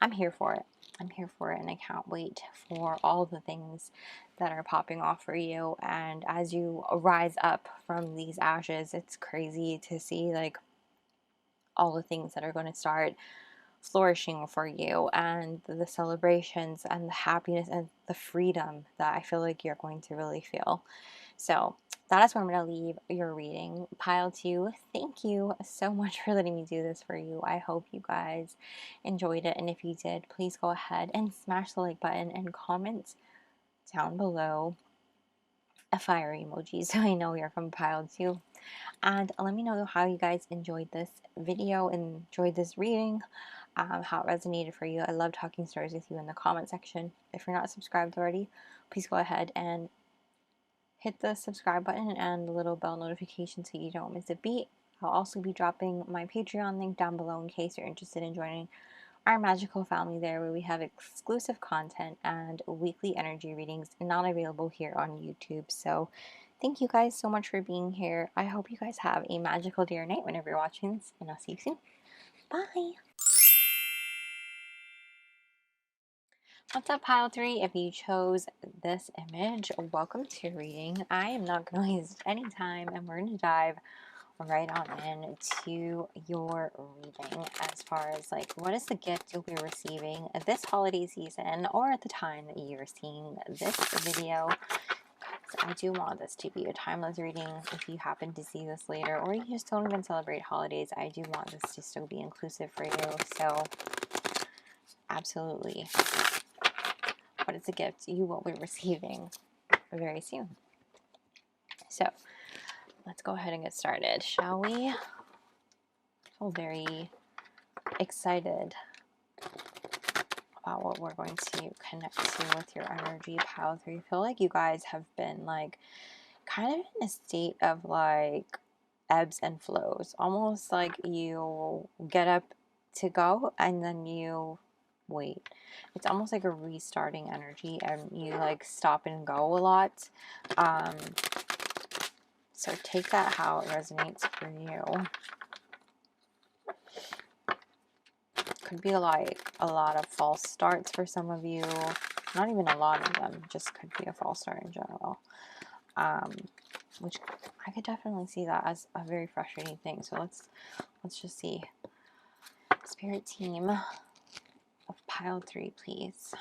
I'm here for it. I'm here for it, and I can't wait for all the things that are popping off for you. And as you rise up from these ashes, it's crazy to see like all the things that are going to start flourishing for you, and the celebrations and the happiness and the freedom that I feel like you're going to really feel. So that is where I'm going to leave your reading, pile 2. Thank you so much for letting me do this for you. I hope you guys enjoyed it, and if you did, please go ahead and smash the like button and comment down below a fire emoji so I know you're from pile 2. And let me know how you guys enjoyed this video, enjoyed this reading, how it resonated for you. I love talking stories with you in the comment section. If you're not subscribed already, please go ahead and hit the subscribe button and the little bell notification so you don't miss a beat. I'll also be dropping my Patreon link down below in case you're interested in joining our magical family there, where we have exclusive content and weekly energy readings not available here on YouTube. So thank you guys so much for being here. I hope you guys have a magical day or night whenever you're watching this, and I'll see you soon. Bye. What's up, pile 3? If you chose this image, welcome to your reading. I am not going to waste any time, and we're going to dive right on into your reading as far as like what is the gift you'll be receiving this holiday season, or at the time that you're seeing this video. I do want this to be a timeless reading. If you happen to see this later, or you just don't even celebrate holidays, I do want this to still be inclusive for you. So absolutely, what is the gift you will be receiving very soon? So let's go ahead and get started, shall we? I feel very excited about what we're going to connect to with your energy, pile 3. I feel like you guys have been like kind of in a state of like ebbs and flows, almost like you get up to go and then you wait. It's almost like a restarting energy, and you like stop and go a lot. So take that how it resonates for you. Could be like a lot of false starts for some of you. Not even a lot of them, just could be a false start in general. Which I could definitely see that as a very frustrating thing. So let's just see. Spirit team of pile 3, please.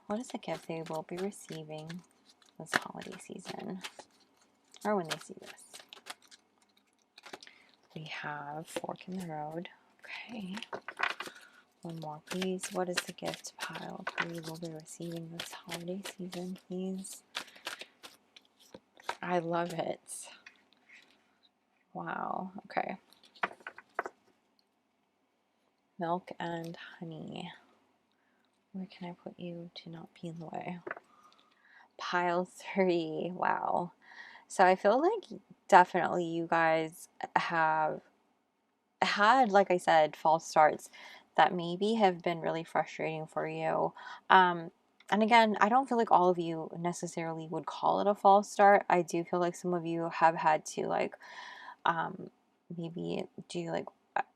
What is the gift they will be receiving this holiday season, or when they see this? We have fork in the road. Okay. One more, please. What is the gift pile 3 will be receiving this holiday season, please? I love it. Wow. Okay. Milk and honey. Where can I put you to not be in the way? Pile 3. Wow. So I feel like definitely you guys have had, like I said, false starts that maybe have been really frustrating for you. And again, I don't feel like all of you necessarily would call it a false start. I do feel like some of you have had to like maybe do like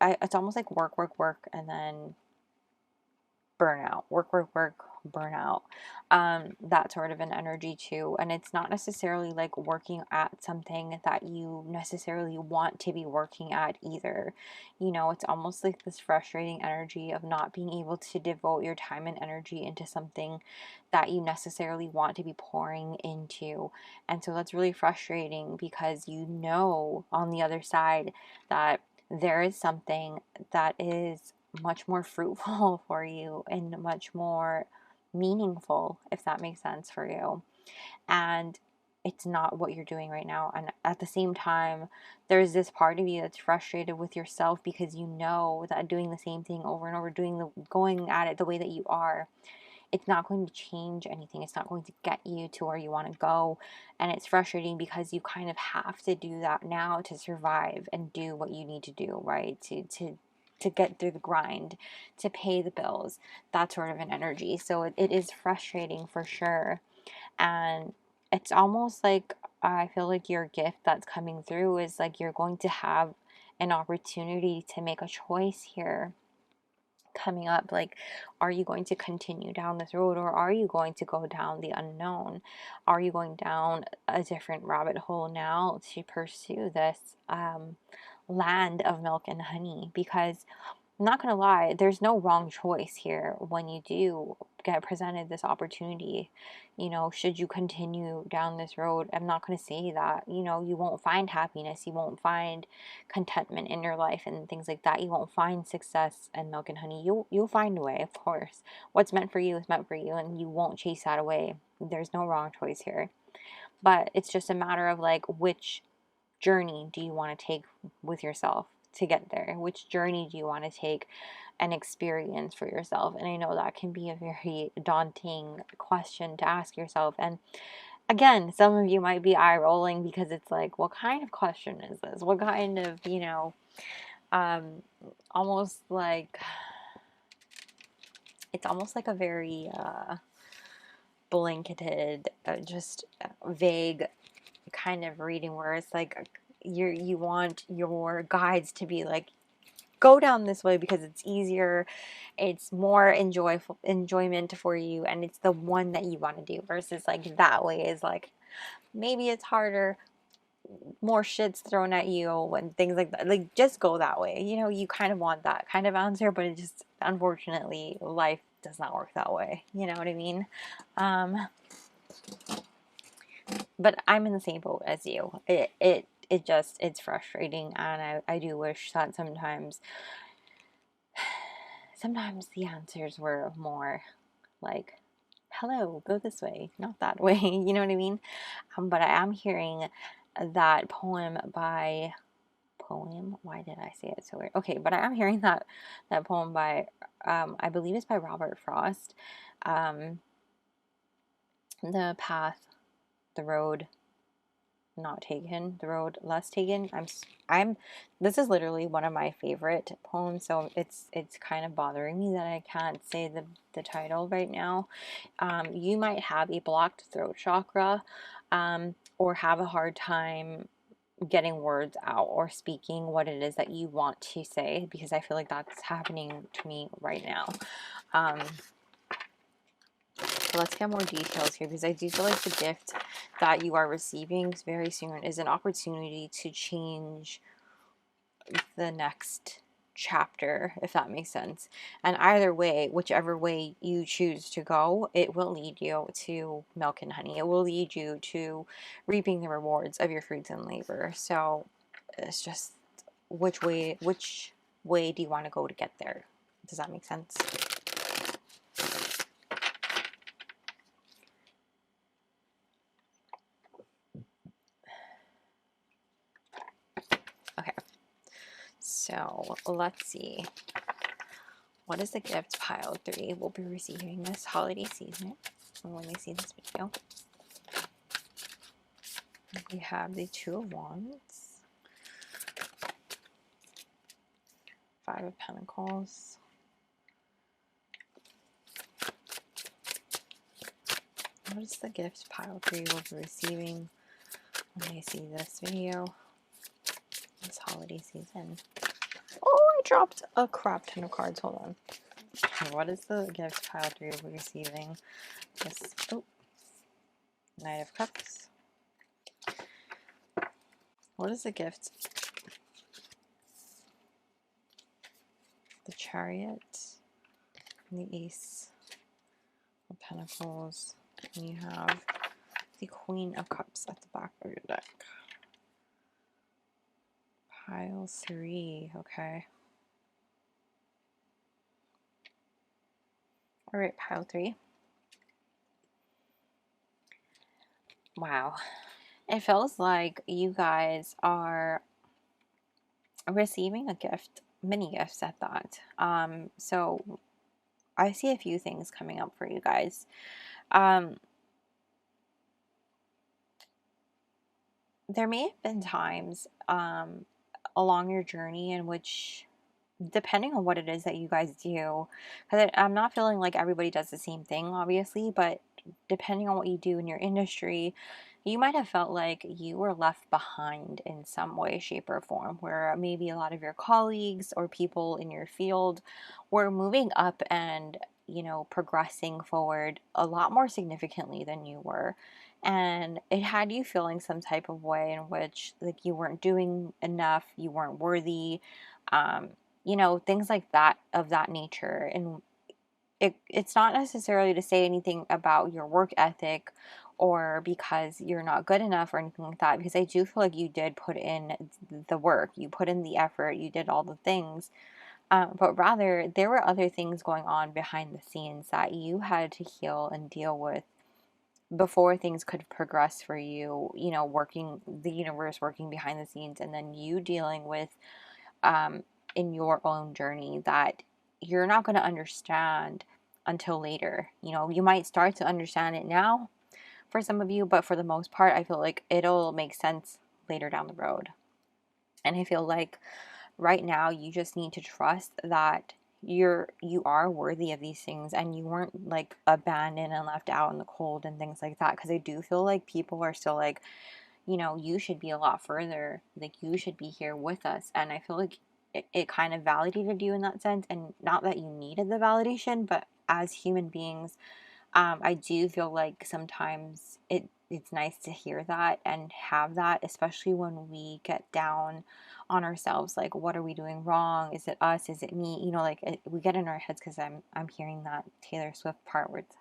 it's almost like work, and then burnout, work, burnout, that sort of an energy too. And it's not necessarily like working at something that you necessarily want to be working at either. You know, it's almost like this frustrating energy of not being able to devote your time and energy into something that you necessarily want to be pouring into. And so that's really frustrating, because you know on the other side that there is something that is much more fruitful for you and much more meaningful, if that makes sense for you. And it's not what you're doing right now. And at the same time, there's this part of you that's frustrated with yourself, because you know that doing the same thing over and over, going at it the way that you are, it's not going to change anything. It's not going to get you to where you want to go. And it's frustrating because you kind of have to do that now to survive and do what you need to do, right? To get through the grind, to pay the bills, that sort of an energy. So it is frustrating for sure. And it's almost like, I feel like your gift that's coming through is like you're going to have an opportunity to make a choice here coming up. Like, are you going to continue down this road, or are you going to go down the unknown? Are you going down a different rabbit hole now to pursue this land of milk and honey? Because I'm not gonna lie, there's no wrong choice here when you do get presented this opportunity. You know, should you continue down this road, I'm not gonna say that, you know, you won't find happiness, you won't find contentment in your life and things like that. You won't find success and milk and honey. You'll find a way, of course. What's meant for you is meant for you, and you won't chase that away. There's no wrong choice here. But it's just a matter of like, which journey do you want to take with yourself to get there? Which journey do you want to take and experience for yourself? And I know that can be a very daunting question to ask yourself. And again, some of you might be eye rolling, because it's like, what kind of question is this? What kind of, you know, Almost like, it's almost like a very blanketed, just vague kind of reading where it's like you want your guides to be like, go down this way because it's easier, it's more enjoyment for you, and it's the one that you want to do, versus like that way is like maybe it's harder, more shit's thrown at you and things like that. Like, just go that way. You know, you kind of want that kind of answer, but it just, unfortunately, life does not work that way. You know what I mean? But I'm in the same boat as you. It just, it's frustrating, and I do wish that sometimes the answers were more like, hello, go this way, not that way. You know what I mean? But I am hearing that poem by why did I say it so weird? Okay, but I am hearing that poem by I believe it's by Robert Frost, The Path, the Road Not Taken, the Road Less Taken. I'm this is literally one of my favorite poems, so it's kind of bothering me that I can't say the title right now. You might have a blocked throat chakra, or have a hard time getting words out or speaking what it is that you want to say, because I feel like that's happening to me right now. So let's get more details here, because I do feel like the gift that you are receiving very soon is an opportunity to change the next chapter, if that makes sense. And either way, whichever way you choose to go, it will lead you to milk and honey. It will lead you to reaping the rewards of your fruits and labor. So it's just which way do you want to go to get there? Does that make sense? Okay, so let's see. What is the gift pile 3 will be receiving this holiday season when they see this video? We have the 2 of Wands, 5 of Pentacles, what is the gift pile 3 will be receiving when they see this video this holiday season? Oh, I dropped a crap ton of cards. Hold on. What is the gift pile 3 will be receiving this? Oh, Knight of Cups. What is the gift? The Chariot, and the Ace of Pentacles, and you have the Queen of Cups at the back of your deck. Pile 3, okay. Alright, pile 3. Wow. It feels like you guys are receiving a gift, mini gifts at that. So I see a few things coming up for you guys. There may have been times along your journey in which, depending on what it is that you guys do, because I'm not feeling like everybody does the same thing, obviously, but depending on what you do in your industry, you might have felt like you were left behind in some way, shape, or form, where maybe a lot of your colleagues or people in your field were moving up and, you know, progressing forward a lot more significantly than you were. And it had you feeling some type of way in which, like, you weren't doing enough, you weren't worthy, you know, things like that, of that nature. And it's not necessarily to say anything about your work ethic or because you're not good enough or anything like that, because I do feel like you did put in the work, you put in the effort, you did all the things, but rather there were other things going on behind the scenes that you had to heal and deal with before things could progress for you, you know, working, the universe working behind the scenes, and then you dealing with in your own journey that you're not going to understand until later. You know, you might start to understand it now for some of you, but for the most part, I feel like it'll make sense later down the road. And I feel like right now you just need to trust that you are worthy of these things, and you weren't like abandoned and left out in the cold and things like that. Because I do feel like people are still like, you know, you should be a lot further, like you should be here with us. And I feel like it kind of validated you in that sense, and not that you needed the validation, but as human beings, I do feel like sometimes it's nice to hear that and have that, especially when we get down on ourselves. Like, what are we doing wrong? Is it us? Is it me? You know, like we get in our heads, because I'm hearing that Taylor Swift part where it's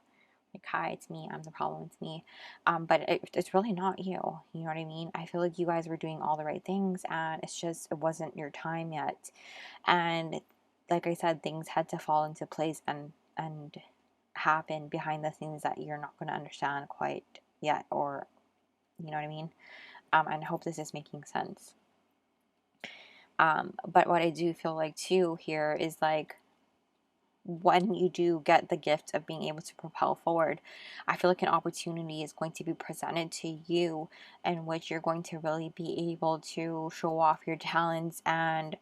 like, hi, it's me, I'm the problem, it's me. But it's really not you. You know what I mean? I feel like you guys were doing all the right things, and it's just, it wasn't your time yet. And like I said, things had to fall into place and happen behind the scenes that you're not going to understand quite yet, or you know what I mean. And I hope this is making sense. But what I do feel like too here is like, when you do get the gift of being able to propel forward, I feel like an opportunity is going to be presented to you in which you're going to really be able to show off your talents and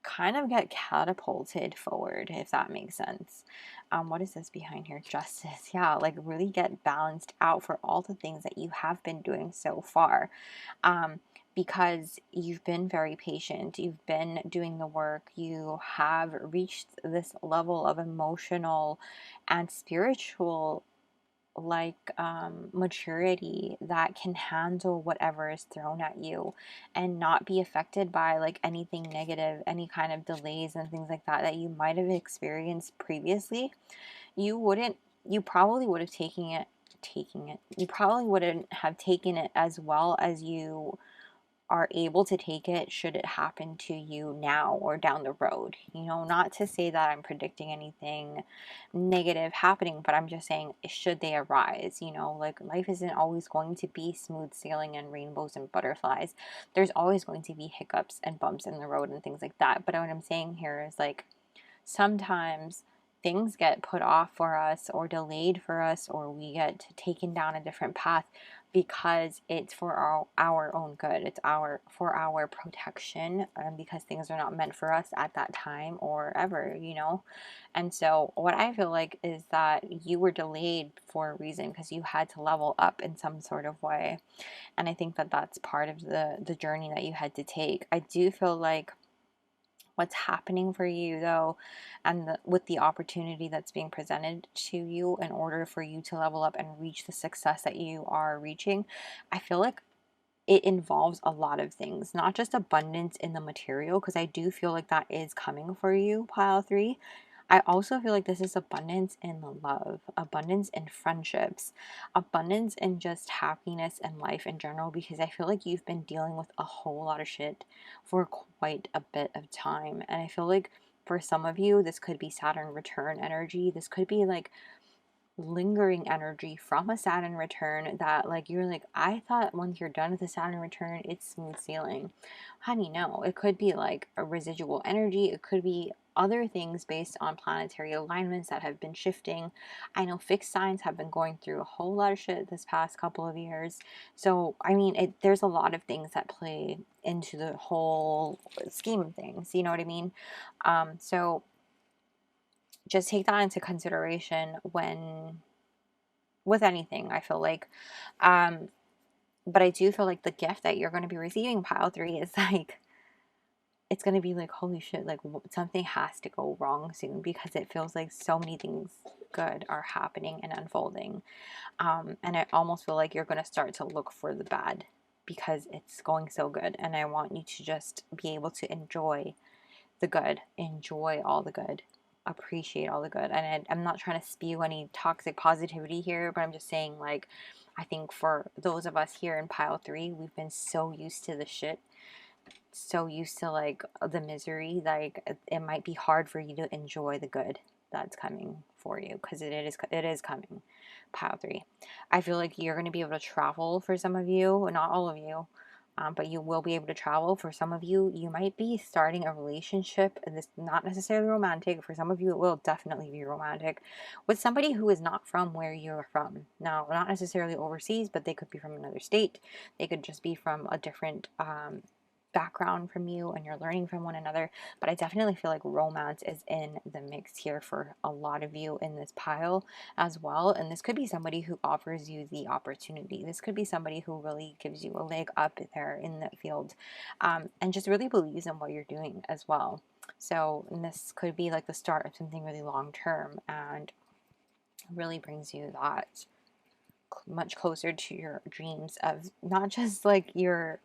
kind of get catapulted forward, if that makes sense. What is this behind here? Justice. Yeah, like really get balanced out for all the things that you have been doing so far. Because you've been very patient, you've been doing the work, you have reached this level of emotional and spiritual maturity that can handle whatever is thrown at you and not be affected by like anything negative, any kind of delays and things like that that you might have experienced previously. You probably would have you probably wouldn't have taken it as well as you are able to take it should it happen to you now or down the road. You know, not to say that I'm predicting anything negative happening, but I'm just saying, should they arise, you know, like life isn't always going to be smooth sailing and rainbows and butterflies. There's always going to be hiccups and bumps in the road and things like that. But what I'm saying here is like, sometimes things get put off for us or delayed for us, or we get taken down a different path because it's for our own good. It's for our protection, because things are not meant for us at that time or ever, you know. And so what I feel like is that you were delayed for a reason, because you had to level up in some sort of way. And I think that that's part of the journey that you had to take. I do feel like what's happening for you though, and with the opportunity that's being presented to you in order for you to level up and reach the success that you are reaching, I feel like it involves a lot of things, not just abundance in the material, because I do feel like that is coming for you, pile 3. I also feel like this is abundance in the love, abundance in friendships, abundance in just happiness and life in general, because I feel like you've been dealing with a whole lot of shit for quite a bit of time. And I feel like for some of you, this could be Saturn return energy. This could be like lingering energy from a Saturn return that like you're like, I thought once you're done with the Saturn return it's smooth sailing. Honey, no. It could be like a residual energy. It could be other things based on planetary alignments that have been shifting. I know fixed signs have been going through a whole lot of shit this past couple of years. So I mean, there's a lot of things that play into the whole scheme of things, you know what I mean? So just take that into consideration when with anything, I feel like. But I do feel like the gift that you're going to be receiving, pile 3, is like, it's going to be like, holy shit, like something has to go wrong soon, because it feels like so many things good are happening and unfolding. And I almost feel like you're going to start to look for the bad because it's going so good. And I want you to just be able to enjoy the good, enjoy all the good, appreciate all the good. And I'm not trying to spew any toxic positivity here, but I'm just saying, like, I think for those of us here in pile 3, we've been so used to the shit, so used to like the misery, like it might be hard for you to enjoy the good that's coming for you, because it is coming, pile 3. I feel like you're going to be able to travel for some of you, not all of you, but you will be able to travel. For some of you, you might be starting a relationship, and this not necessarily romantic. For some of you, it will definitely be romantic, with somebody who is not from where you're from. Now, not necessarily overseas, but they could be from another state. They could just be from a different background from you and you're learning from one another, but I definitely feel like romance is in the mix here for a lot of you in this pile as well. And this could be somebody who offers you the opportunity. This could be somebody who really gives you a leg up there in the field, and just really believes in what you're doing as well. So this could be like the start of something really long term and really brings you that much closer to your dreams of not just your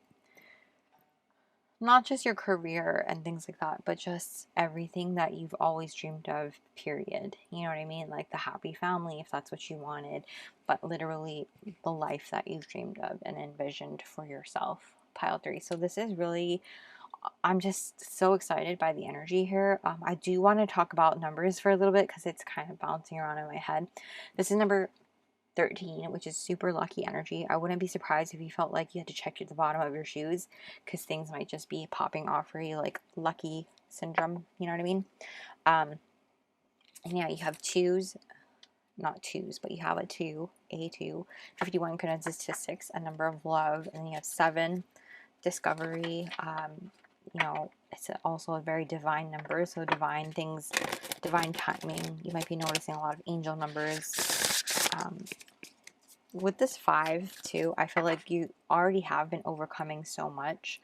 career and things like that, but just everything that you've always dreamed of, period. You know what I mean? Like the happy family, if that's what you wanted, but literally the life that you've dreamed of and envisioned for yourself, pile 3. So this is really, I'm just so excited by the energy here. I do want to talk about numbers for a little bit because it's kind of bouncing around in my head. This is number 13, which is super lucky energy. I wouldn't be surprised if you felt like you had to check at the bottom of your shoes because things might just be popping off for you, like lucky syndrome, you know what I mean? And yeah, you have twos, not twos, but you have a 2, A2. 51 condenses to 6, a number of love, and then you have 7, discovery. You know, it's also a very divine number, so divine things, divine timing. You might be noticing a lot of angel numbers. With this 5 too, I feel like you already have been overcoming so much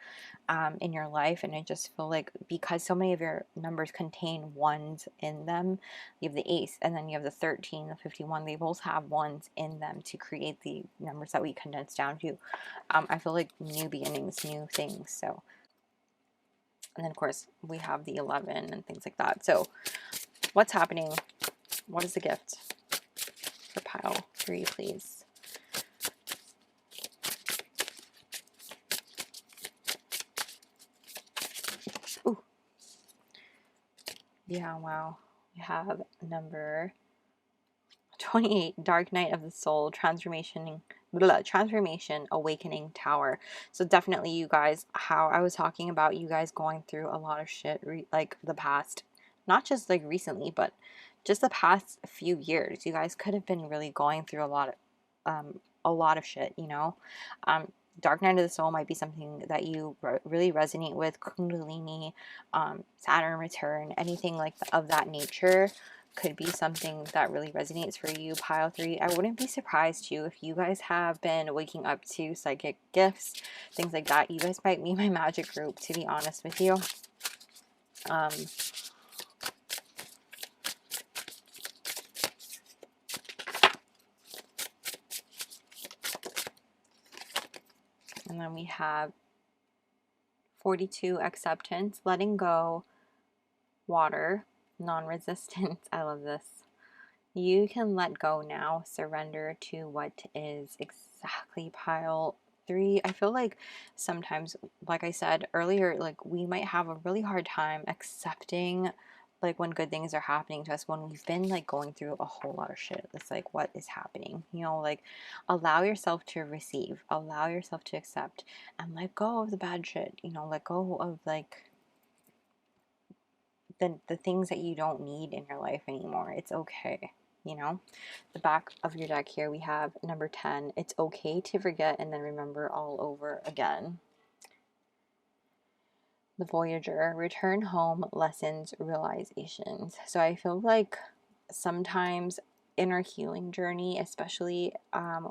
in your life, and I just feel like because so many of your numbers contain ones in them, you have the ace, and then you have the 13, the 51, they both have ones in them to create the numbers that we condense down to. I feel like new beginnings, new things. So, and then of course we have the 11 and things like that. So what's happening? What is the gift for pile 3, please? Yeah, wow. We have number 28, Dark Night of the Soul, Transformation, Awakening Tower. So definitely you guys, how I was talking about you guys going through a lot of shit, like the past, not just like recently, but just the past few years. You guys could have been really going through a lot of shit, you know? Dark Night of the Soul might be something that you really resonate with. Kundalini, Saturn return, anything like of that nature could be something that really resonates for you, pile 3. I wouldn't be surprised too if you guys have been waking up to psychic gifts, things like that. You guys might be my magic group, to be honest with you. And then we have 42, acceptance, letting go, water, non-resistance. I love this. You can let go now, surrender to what is, exactly, pile 3. I feel like sometimes, like I said earlier, like we might have a really hard time accepting like when good things are happening to us, when we've been like going through a whole lot of shit. It's like, what is happening? You know, like allow yourself to receive, allow yourself to accept, and let go of the bad shit. You know, let go of like the things that you don't need in your life anymore. It's okay. You know, the back of your deck here we have number 10. It's okay to forget and then remember all over again. The Voyager, return home, lessons, realizations. So I feel like sometimes in our healing journey, especially,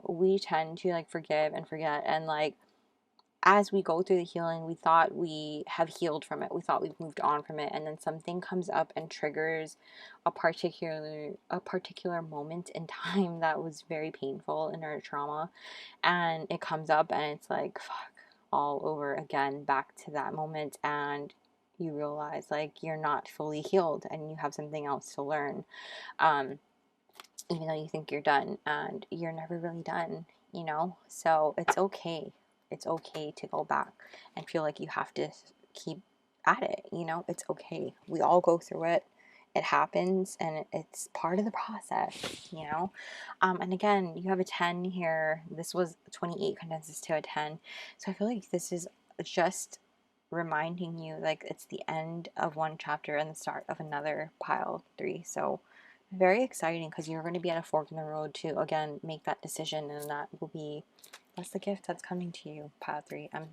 we tend to like forgive and forget, and like as we go through the healing, we thought we have healed from it. We thought we've moved on from it, and then something comes up and triggers a particular moment in time that was very painful in our trauma, and it comes up and it's like, fuck, all over again, back to that moment, and you realize like you're not fully healed and you have something else to learn. Even though you think you're done, and you're never really done, you know? So it's okay. It's okay to go back and feel like you have to keep at it, you know? It's okay. We all go through it. It happens, and it's part of the process, you know? And again, you have a 10 here. This was 28 condenses to a 10. So I feel like this is just reminding you like it's the end of one chapter and the start of another, pile 3. So very exciting, because you're going to be at a fork in the road to again make that decision, and that's the gift that's coming to you, pile 3. I'm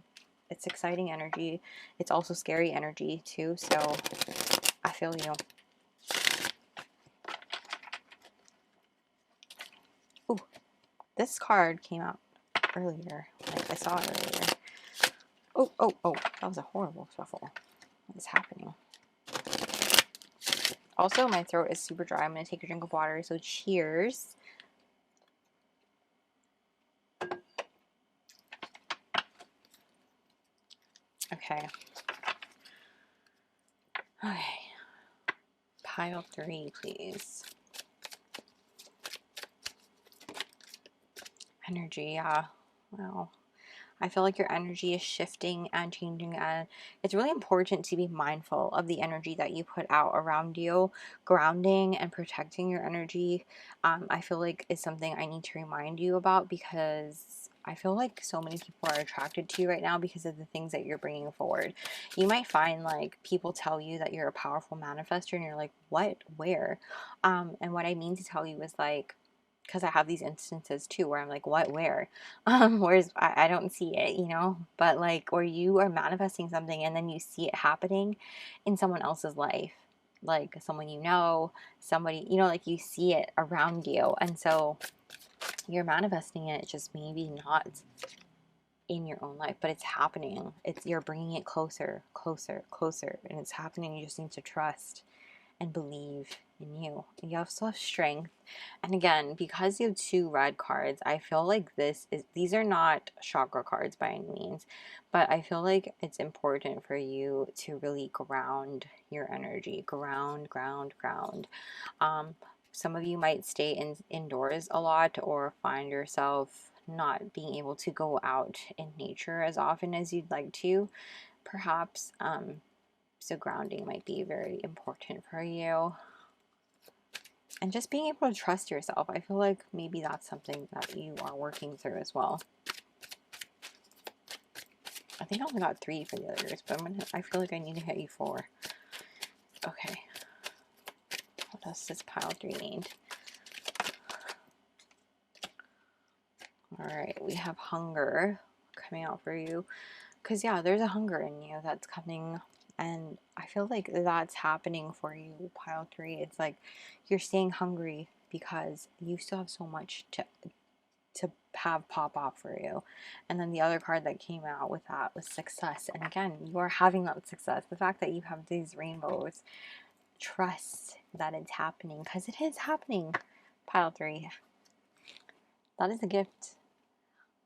It's exciting energy. It's also scary energy too. So I feel you. Ooh, this card came out earlier. Like I saw it earlier. Oh, that was a horrible shuffle. What is happening? Also, my throat is super dry. I'm going to take a drink of water. So cheers. Okay. Okay. Pile 3, please. Energy, yeah. Wow. I feel like your energy is shifting and changing, and it's really important to be mindful of the energy that you put out around you. Grounding and protecting your energy, I feel like is something I need to remind you about, because I feel like so many people are attracted to you right now because of the things that you're bringing forward. You might find like people tell you that you're a powerful manifestor and you're like, what, where? And what I mean to tell you is like, because I have these instances too where I'm like, what, where? Whereas I don't see it, you know, but like, or you are manifesting something and then you see it happening in someone else's life, like someone you know, somebody, you know, like you see it around you. And so you're manifesting it, just maybe not in your own life, but it's happening. You're bringing it closer, closer, closer, and it's happening. You just need to trust and believe in you. You also have strength. And again, because you have 2 red cards, I feel like these are not chakra cards by any means, but I feel like it's important for you to really ground your energy. Ground. Some of you might stay indoors a lot, or find yourself not being able to go out in nature as often as you'd like to, perhaps. So grounding might be very important for you. And just being able to trust yourself. I feel like maybe that's something that you are working through as well. I think I only got 3 for the others, but I feel like I need to hit you 4. Okay. What else does pile 3 need? Alright, we have hunger coming out for you. Because yeah, there's a hunger in you that's coming. And I feel like that's happening for you, pile 3. It's like you're staying hungry because you still have so much to have pop off for you. And then the other card that came out with that was success. And again, you are having that success. The fact that you have these rainbows, trust that it's happening, because it is happening, pile 3. That is a gift.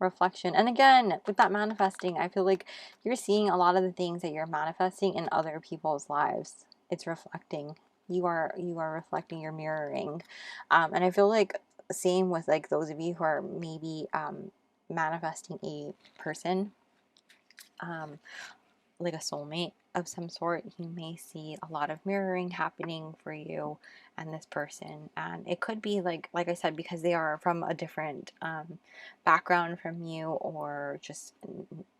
Reflection. And again, with that manifesting, I feel like you're seeing a lot of the things that you're manifesting in other people's lives. It's reflecting. You are reflecting, you're mirroring. And I feel like same with like those of you who are maybe manifesting a person, like a soulmate of some sort. You may see a lot of mirroring happening for you and this person, and it could be like I said, because they are from a different background from you, or just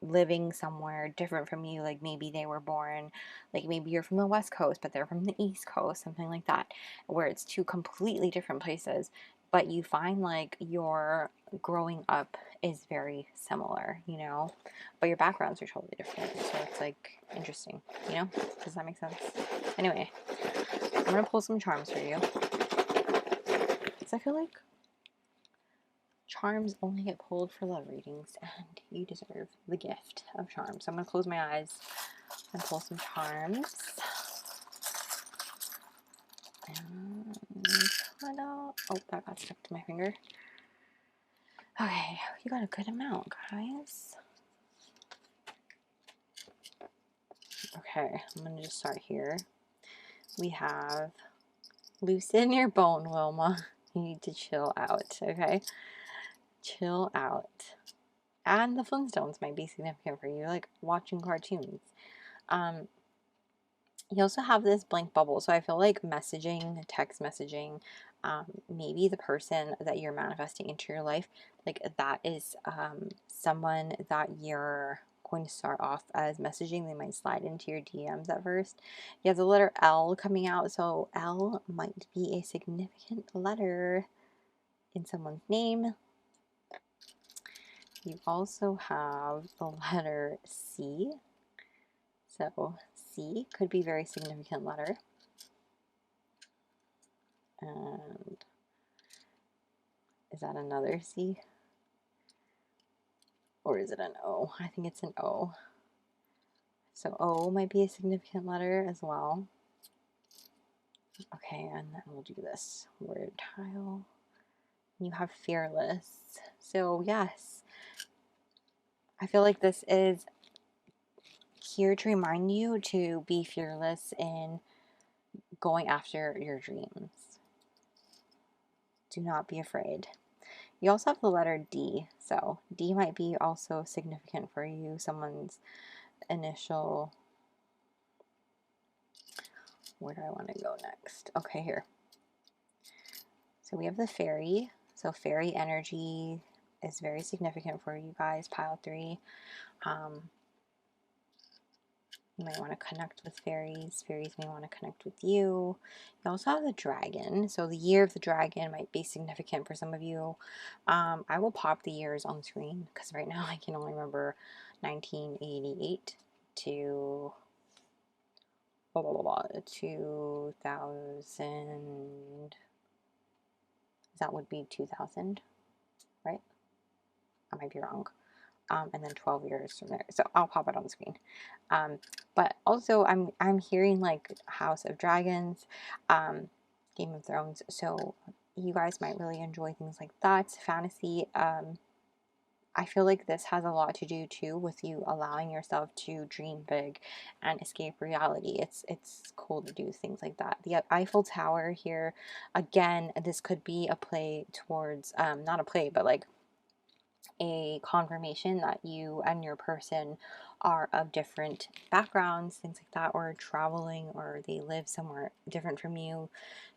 living somewhere different from you. Like maybe they were born, like maybe you're from the West Coast but they're from the East Coast, something like that, where it's 2 completely different places, but you find like your growing up is very similar, you know, but your backgrounds are totally different. So it's like interesting, you know? Does that make sense? Anyway, I'm gonna pull some charms for you, because I feel like charms only get pulled for love readings, and you deserve the gift of charms. So I'm gonna close my eyes and pull some charms. And oh, that got stuck to my finger. Okay, you got a good amount, guys. Okay, I'm gonna just start here. We have loosen your bone, Wilma. You need to chill out, okay? Chill out. And the Flintstones might be significant for you, like watching cartoons. You also have this blank bubble, so I feel like messaging, text messaging, maybe the person that you're manifesting into your life, like that is someone that you're going to start off as messaging. They might slide into your DMs at first. You have the letter L coming out, so L might be a significant letter in someone's name. You also have the letter C. So C could be a very significant letter. And is that another C? Or is it an O? I think it's an O. So O might be a significant letter as well. Okay, and then we'll do this word tile. You have fearless. So yes, I feel like this is here to remind you to be fearless in going after your dreams. Do not be afraid. You also have the letter D. So D might be also significant for you. Someone's initial. Where do I want to go next? Okay, here. So we have the fairy. So fairy energy is very significant for you guys, pile 3. You might want to connect with fairies. Fairies may want to connect with you. You also have the dragon. So the year of the dragon might be significant for some of you. I will pop the years on the screen because right now I can only remember 1988 to 2000. That would be 2000, right? I might be wrong. And then 12 years from there. So I'll pop it on the screen. But also I'm hearing like House of Dragons, Game of Thrones. So you guys might really enjoy things like that. Fantasy. I feel like this has a lot to do too with you allowing yourself to dream big and escape reality. It's cool to do things like that. The Eiffel Tower here, again, this could be a play towards, not a play, but like a confirmation that you and your person are of different backgrounds, things like that, or traveling, or they live somewhere different from you.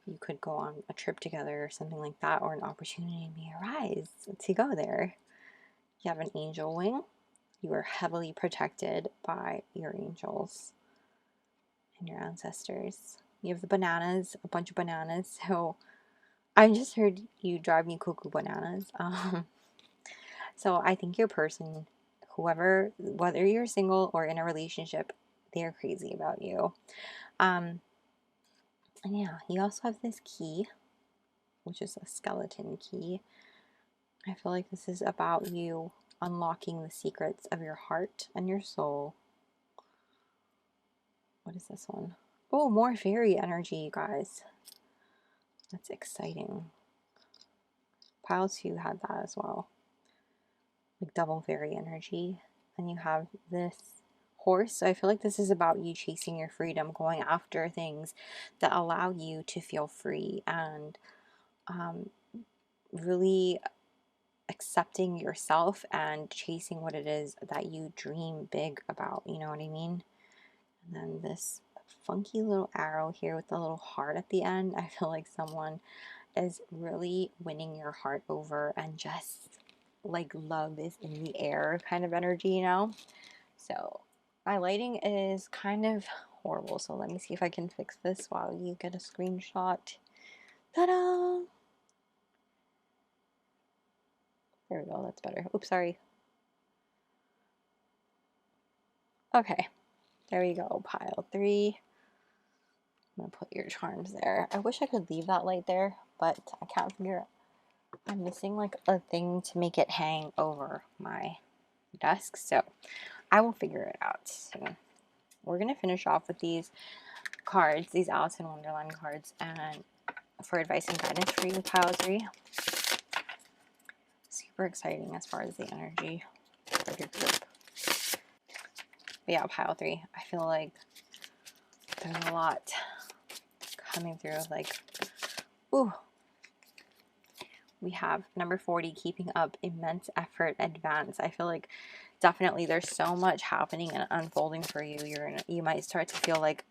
You could go on a trip together or something like that, or an opportunity may arise to go there. You have an angel wing. You are heavily protected by your angels and your ancestors. You have the bananas, a bunch of bananas. So I just heard you drive me cuckoo bananas. So I think your person, whoever, whether you're single or in a relationship, they're crazy about you. And yeah, you also have this key, which is a skeleton key. I feel like this is about you unlocking the secrets of your heart and your soul. What is this one? Oh, more fairy energy, you guys. That's exciting. Pile 2 had that as well. Like double fairy energy. And you have this horse. So I feel like this is about you chasing your freedom, going after things that allow you to feel free and really accepting yourself and chasing what it is that you dream big about. You know what I mean? And then this funky little arrow here with the little heart at the end. I feel like someone is really winning your heart over and just like love is in the air kind of energy, you know? So my lighting is kind of horrible. So let me see if I can fix this while you get a screenshot. Ta-da! There we go. That's better. Oops, sorry. Okay. There we go. Pile 3. I'm going to put your charms there. I wish I could leave that light there, but I can't figure out. I'm missing like a thing to make it hang over my desk, so I will figure it out soon. We're going to finish off with these cards, these Alice in Wonderland cards, and for advice and guidance for you, pile 3. Super exciting as far as the energy of your group. But yeah, pile 3. I feel like there's a lot coming through. Like, ooh. We have number 40, keeping up, immense effort, advance. I feel like definitely there's so much happening and unfolding for you. You might start to feel like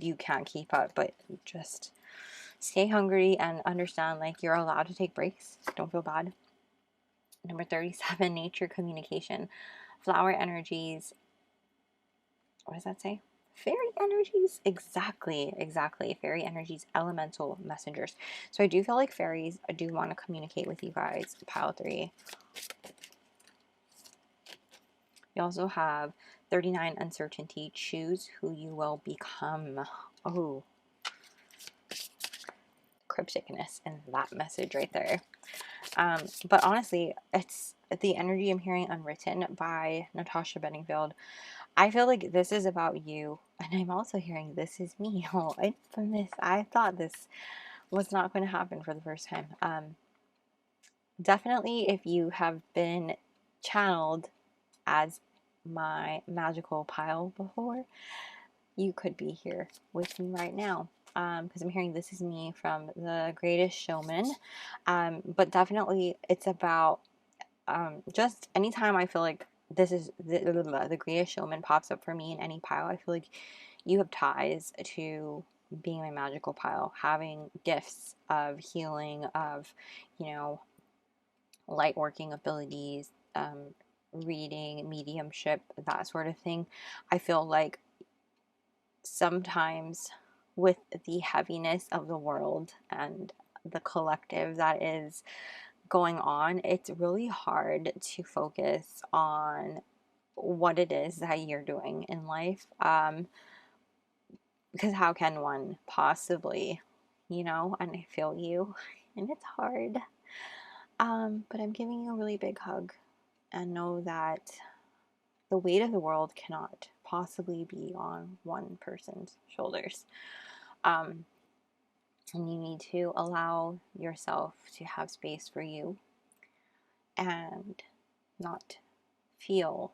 you can't keep up, but just stay hungry and understand like you're allowed to take breaks. Don't feel bad. Number 37, nature communication, flower energies. What does that say? Fairy energies? Exactly. Fairy energies, elemental messengers. So I do feel like fairies do want to communicate with you guys, pile 3. You also have 39 uncertainty. Choose who you will become. Oh, crypticness in that message right there. But honestly, it's the energy I'm hearing unwritten by Natasha Bedingfield. I feel like this is about you, and I'm also hearing this is me. Oh, infamous. I thought this was not going to happen for the first time. Definitely, if you have been channeled as my magical pile before, you could be here with me right now. Because I'm hearing this is me from The Greatest Showman. But definitely, it's about just anytime I feel like this is the Greatest Showman pops up for me in any pile, I feel like you have ties to being my magical pile, having gifts of healing, of, you know, light working abilities, reading, mediumship, that sort of thing. I feel like sometimes with the heaviness of the world and the collective that is going on, it's really hard to focus on what it is that you're doing in life. Because how can one possibly, you know, and I feel you, and it's hard. But I'm giving you a really big hug, and know that the weight of the world cannot possibly be on one person's shoulders. And you need to allow yourself to have space for you and not feel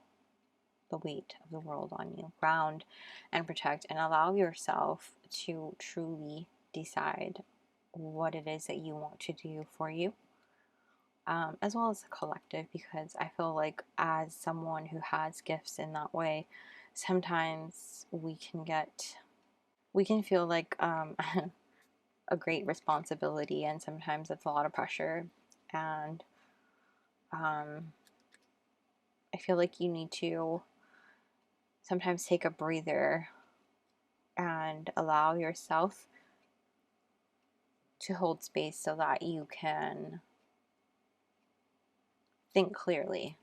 the weight of the world on you. Ground and protect, and allow yourself to truly decide what it is that you want to do for you, as well as the collective, because I feel like as someone who has gifts in that way, sometimes we can feel like a great responsibility, and sometimes it's a lot of pressure, and I feel like you need to sometimes take a breather and allow yourself to hold space so that you can think clearly,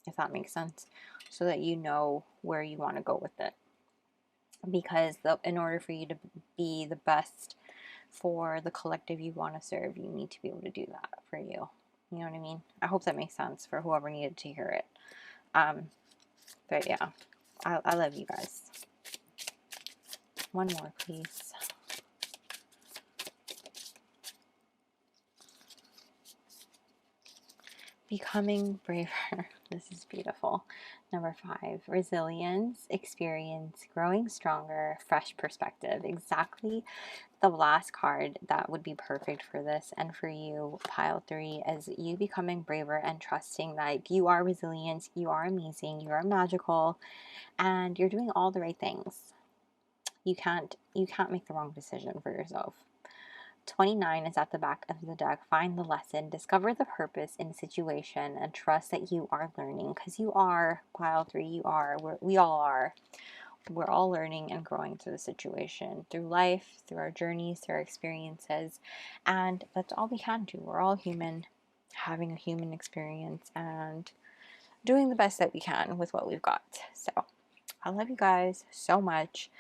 if that makes sense, so that you know where you want to go with it. Because in order for you to be the best for the collective you want to serve, you need to be able to do that for you. You know what I mean? I hope that makes sense for whoever needed to hear it. But yeah, I love you guys. One more, please. Becoming braver. This is beautiful. Number 5, resilience, experience, growing stronger, fresh perspective. Exactly the last card that would be perfect for this and for you, pile 3, is you becoming braver and trusting that you are resilient, you are amazing, you are magical, and you're doing all the right things. You can't make the wrong decision for yourself. 29 is at the back of the deck. Find the lesson, discover the purpose in the situation, and trust that you are learning, because you are, pile 3, you are, we all are. We're all learning and growing through the situation, through life, through our journeys, through our experiences, and that's all we can do. We're all human, having a human experience and doing the best that we can with what we've got. So I love you guys so much,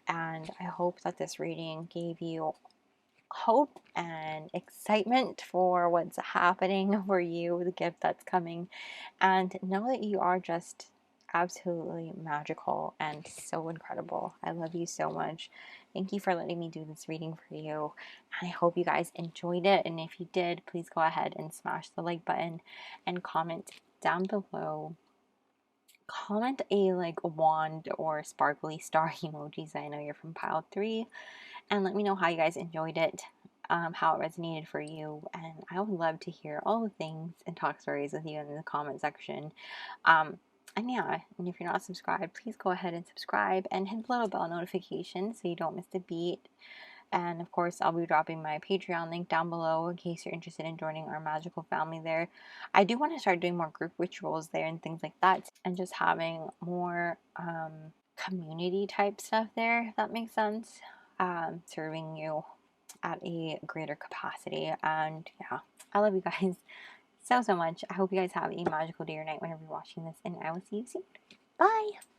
and I hope that this reading gave you hope and excitement for what's happening for you, the gift that's coming, and know that you are just absolutely magical and so incredible. I love you so much. Thank you for letting me do this reading for you, and I hope you guys enjoyed it. And if you did, please go ahead and smash the like button and comment down below. Comment a like wand or sparkly star emojis. I know you're from pile 3, and let me know how you guys enjoyed it, how it resonated for you, and I would love to hear all the things and talk stories with you in the comment section. And yeah, and if you're not subscribed, please go ahead and subscribe and hit the little bell notification so you don't miss a beat. And of course, I'll be dropping my Patreon link down below in case you're interested in joining our magical family there. I do want to start doing more group rituals there and things like that, and just having more community type stuff there, if that makes sense. Serving you at a greater capacity. And yeah, I love you guys so much. I hope you guys have a magical day or night whenever you're watching this, and I will see you soon. Bye!